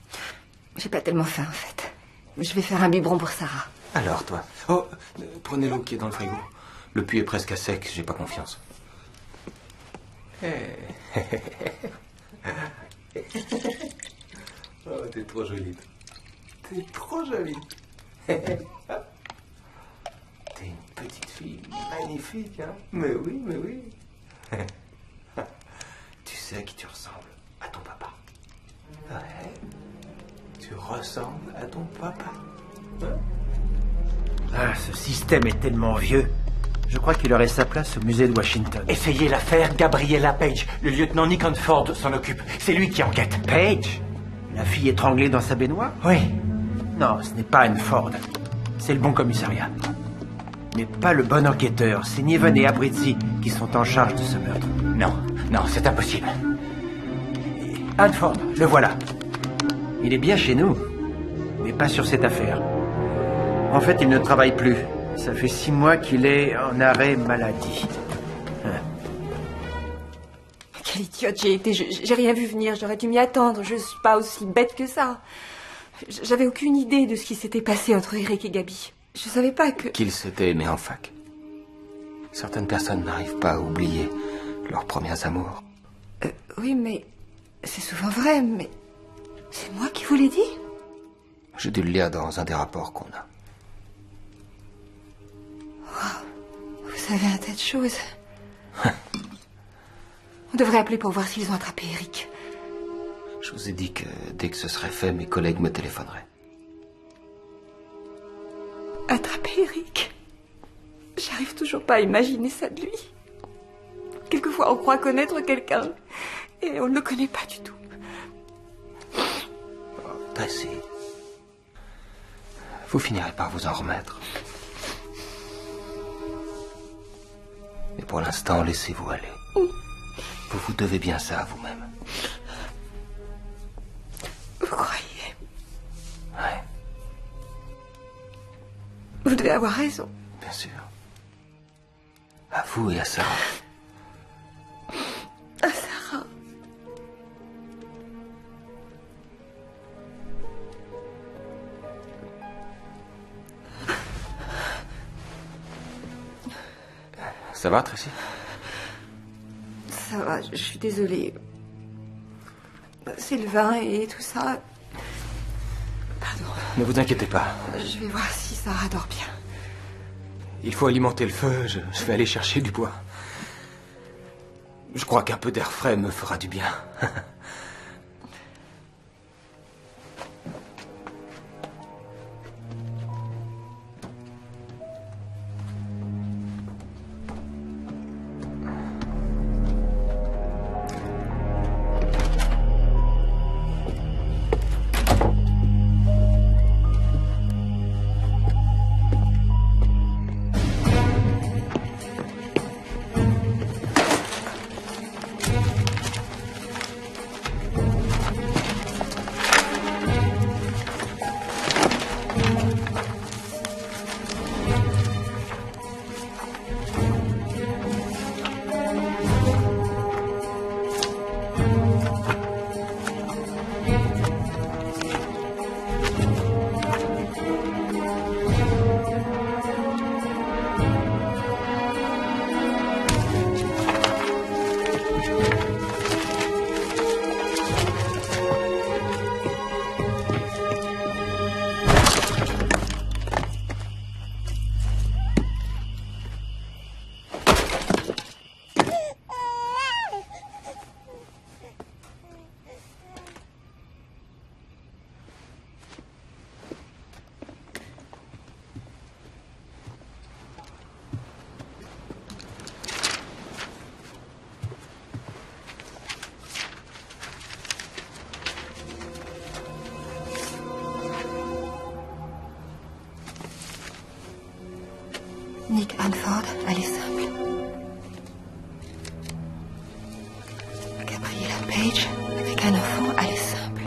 J'ai pas tellement faim, en fait. Je vais faire un biberon pour Sarah. Alors, toi? Oh, prenez l'eau qui est dans le frigo. Le puits est presque à sec, j'ai pas confiance. Oh, t'es trop jolie. T'es trop jolie. T'es une petite fille magnifique, hein? Mais oui, mais oui. Tu sais à qui tu ressembles? À ton papa. Ouais. Tu ressembles à ton papa. Hein? Ah, ce système est tellement vieux. Je crois qu'il aurait sa place au musée de Washington. Essayez l'affaire Gabriella Page. Le lieutenant Nick Hanford s'en occupe. C'est lui qui enquête. Page? La fille étranglée dans sa baignoire? Oui. Non, ce n'est pas Hanford. C'est le bon commissariat. Mais pas le bon enquêteur. C'est Niven et Abrizzi qui sont en charge de ce meurtre. Non, non, c'est impossible. Hanford, le voilà. Il est bien chez nous, mais pas sur cette affaire. En fait, il ne travaille plus. Ça fait 6 mois qu'il est en arrêt maladie. Quelle idiote j'ai été. J'ai rien vu venir. J'aurais dû m'y attendre. Je suis pas aussi bête que ça. J'avais aucune idée de ce qui s'était passé entre Eric et Gabi. Je savais pas que... Qu'ils s'étaient aimés en fac. Certaines personnes n'arrivent pas à oublier leurs premiers amours. Oui, mais... C'est souvent vrai, mais... C'est moi qui vous l'ai dit? J'ai dû le lire dans un des rapports qu'on a. Wow. Vous savez un tas de choses. On devrait appeler pour voir s'ils ont attrapé Eric. Je vous ai dit que dès que ce serait fait, mes collègues me téléphoneraient. Attraper Eric? J'arrive toujours pas à imaginer ça de lui. Quelquefois, on croit connaître quelqu'un et on ne le connaît pas du tout. Tracy, vous finirez par vous en remettre. Mais pour l'instant, laissez-vous aller. Vous vous devez bien ça à vous-même. Vous croyez? Ouais, Vous devez avoir raison. bien sûr. À vous et à Sarah. Ah, Sarah. Ça va, Tracy? Ça va, je suis désolée. C'est le vin et tout ça. Pardon. Ne vous inquiétez pas. Je vais voir si Sarah dort bien. Il faut alimenter le feu, je vais aller chercher du bois. Je crois qu'un peu d'air frais me fera du bien. Nick Hanford, elle est simple. Gabriella Page, avec un enfant, elle est simple.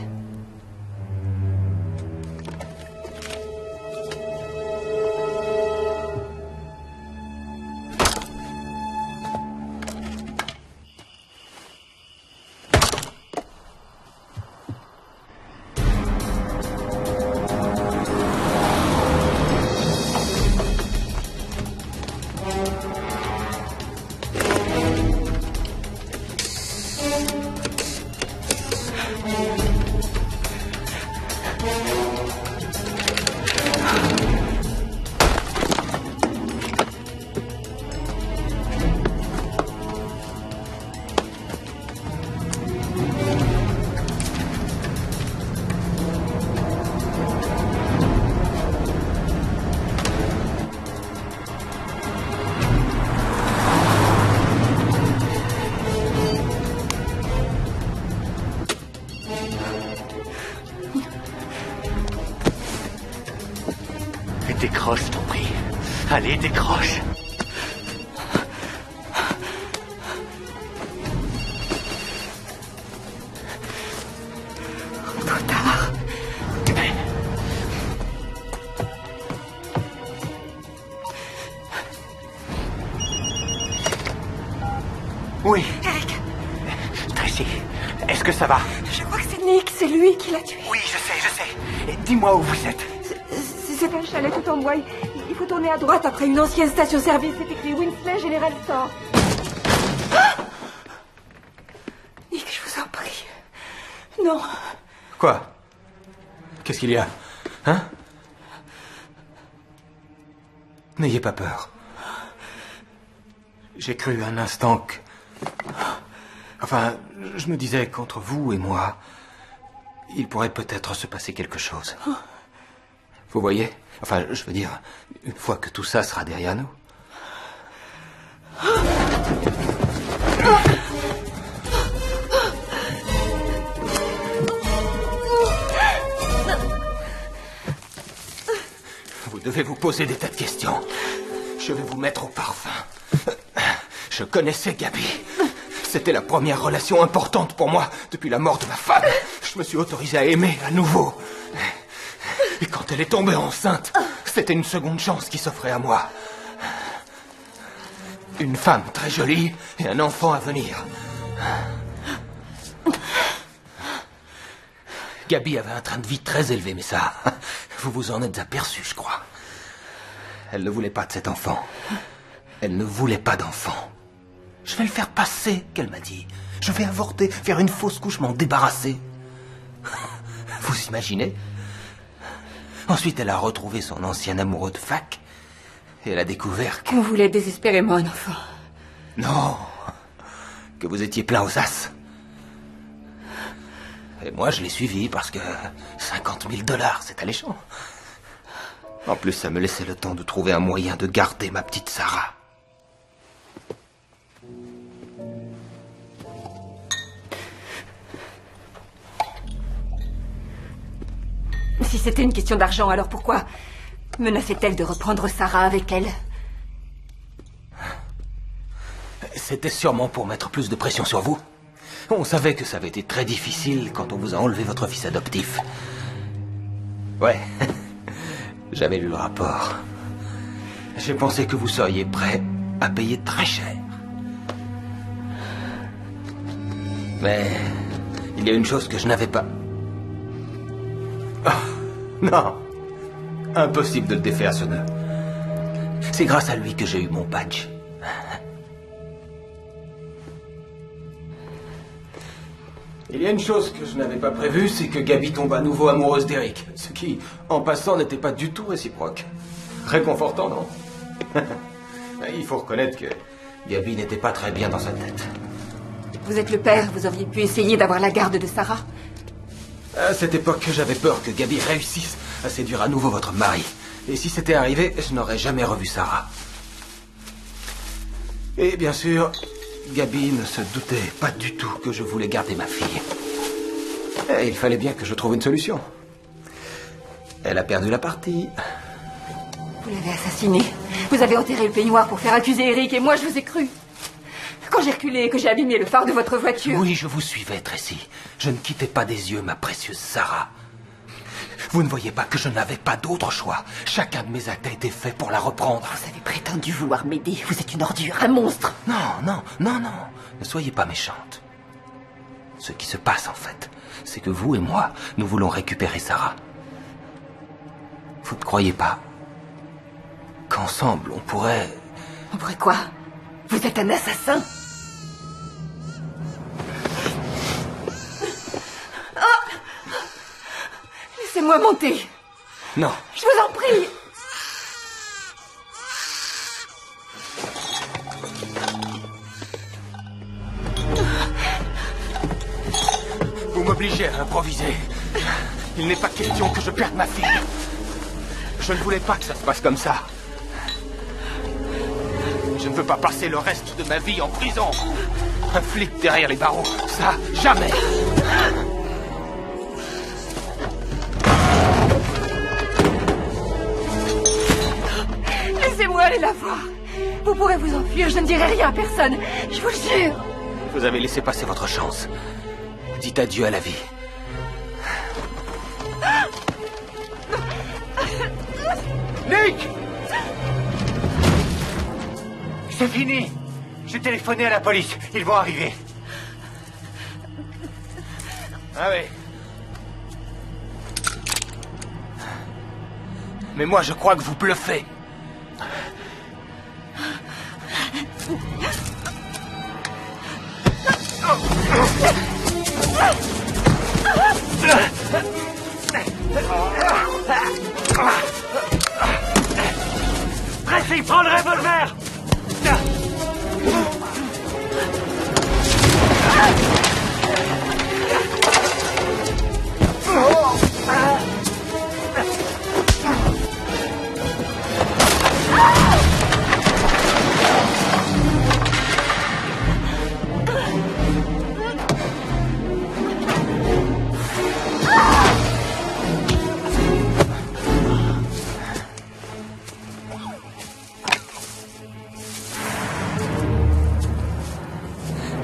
Décroche, je t'en prie. Allez, décroche. Trop tard. Oui. Eric. Tracy, est-ce que ça va? Je crois que c'est Nick, c'est lui qui l'a tué. Oui, je sais. Dis-moi où vous êtes. C'est un chalet tout en bois. Il faut tourner à droite après une ancienne station-service. C'est écrit Winsley General Store. Nick, je vous en prie. Non. Quoi? Qu'est-ce qu'il y a? Hein? N'ayez pas peur. J'ai cru un instant que... Enfin, je me disais qu'entre vous et moi, il pourrait peut-être se passer quelque chose. Vous voyez? Enfin, je veux dire, une fois que tout ça sera derrière nous. Vous devez vous poser des tas de questions. Je vais vous mettre au parfum. Je connaissais Gabi. C'était la première relation importante pour moi depuis la mort de ma femme. Je me suis autorisé à aimer à nouveau. Et quand elle est tombée enceinte, c'était une seconde chance qui s'offrait à moi. Une femme très jolie et un enfant à venir. Gabi avait un train de vie très élevé, mais ça, vous vous en êtes aperçu, je crois. Elle ne voulait pas de cet enfant. Elle ne voulait pas d'enfant. Je vais le faire passer, qu'elle m'a dit. Je vais avorter, faire une fausse couche, m'en débarrasser. Vous imaginez? Ensuite, elle a retrouvé son ancien amoureux de fac. Et elle a découvert que... Qu'on voulait désespérément un enfant. Non. Que vous étiez plein aux as. Et moi, je l'ai suivi parce que 50 000 $, c'est alléchant. En plus, ça me laissait le temps de trouver un moyen de garder ma petite Sarah. Si c'était une question d'argent, alors pourquoi menaçait-elle de reprendre Sarah avec elle? C'était sûrement pour mettre plus de pression sur vous. On savait que ça avait été très difficile quand on vous a enlevé votre fils adoptif. Ouais, j'avais lu le rapport. J'ai pensé que vous seriez prêt à payer très cher. Mais il y a une chose que je n'avais pas. Oh, non, impossible de le défaire, ce nœud. C'est grâce à lui que j'ai eu mon badge. Il y a une chose que je n'avais pas prévue, c'est que Gabi tombe à nouveau amoureuse d'Eric. Ce qui, en passant, n'était pas du tout réciproque. Réconfortant, non? Il faut reconnaître que Gabi n'était pas très bien dans sa tête. Vous êtes le père, vous auriez pu essayer d'avoir la garde de Sarah. À cette époque, j'avais peur que Gabi réussisse à séduire à nouveau votre mari. Et si c'était arrivé, je n'aurais jamais revu Sarah. Et bien sûr, Gabi ne se doutait pas du tout que je voulais garder ma fille. Et il fallait bien que je trouve une solution. Elle a perdu la partie. Vous l'avez assassiné. Vous avez enterré le peignoir pour faire accuser Eric et moi je vous ai cru. Quand j'ai reculé et que j'ai abîmé le phare de votre voiture... Oui, je vous suivais, Tracy. Je ne quittais pas des yeux ma précieuse Sarah. Vous ne voyez pas que je n'avais pas d'autre choix. Chacun de mes actes a été fait pour la reprendre. Vous avez prétendu vouloir m'aider. Vous êtes une ordure, un monstre. Non. Ne soyez pas méchante. Ce qui se passe, en fait, c'est que vous et moi, nous voulons récupérer Sarah. Vous ne croyez pas qu'ensemble, on pourrait... On pourrait quoi? Vous êtes un assassin. Oh! Laissez-moi monter. Non. Je vous en prie. Vous m'obligez à improviser. Il n'est pas question que je perde ma fille. Je ne voulais pas que ça se passe comme ça. Je ne veux pas passer le reste de ma vie en prison. Un flic derrière les barreaux, ça, jamais. Laissez-moi aller la voir. Vous pourrez vous enfuir, je ne dirai rien à personne. Je vous le jure. Vous avez laissé passer votre chance. Dites adieu à la vie. Nick! C'est fini. J'ai téléphoné à la police. Ils vont arriver. Ah oui. Mais moi, je crois que vous bluffez. Tracy, prends le revolver!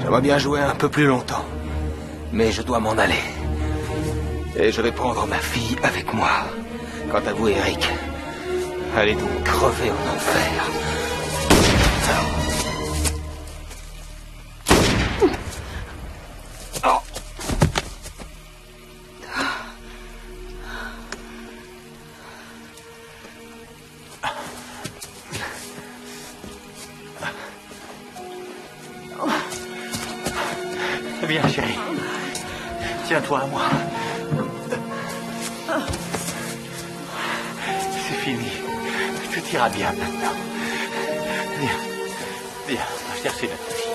J'aimerais bien jouer un peu plus longtemps. Mais je dois m'en aller. Et je vais prendre ma fille avec moi. Quant à vous, Eric, allez donc crever en enfer. Oh. Viens, chérie. Tiens-toi à moi. C'est fini. Tout ira bien maintenant. Viens. Viens, on va chercher notre fille.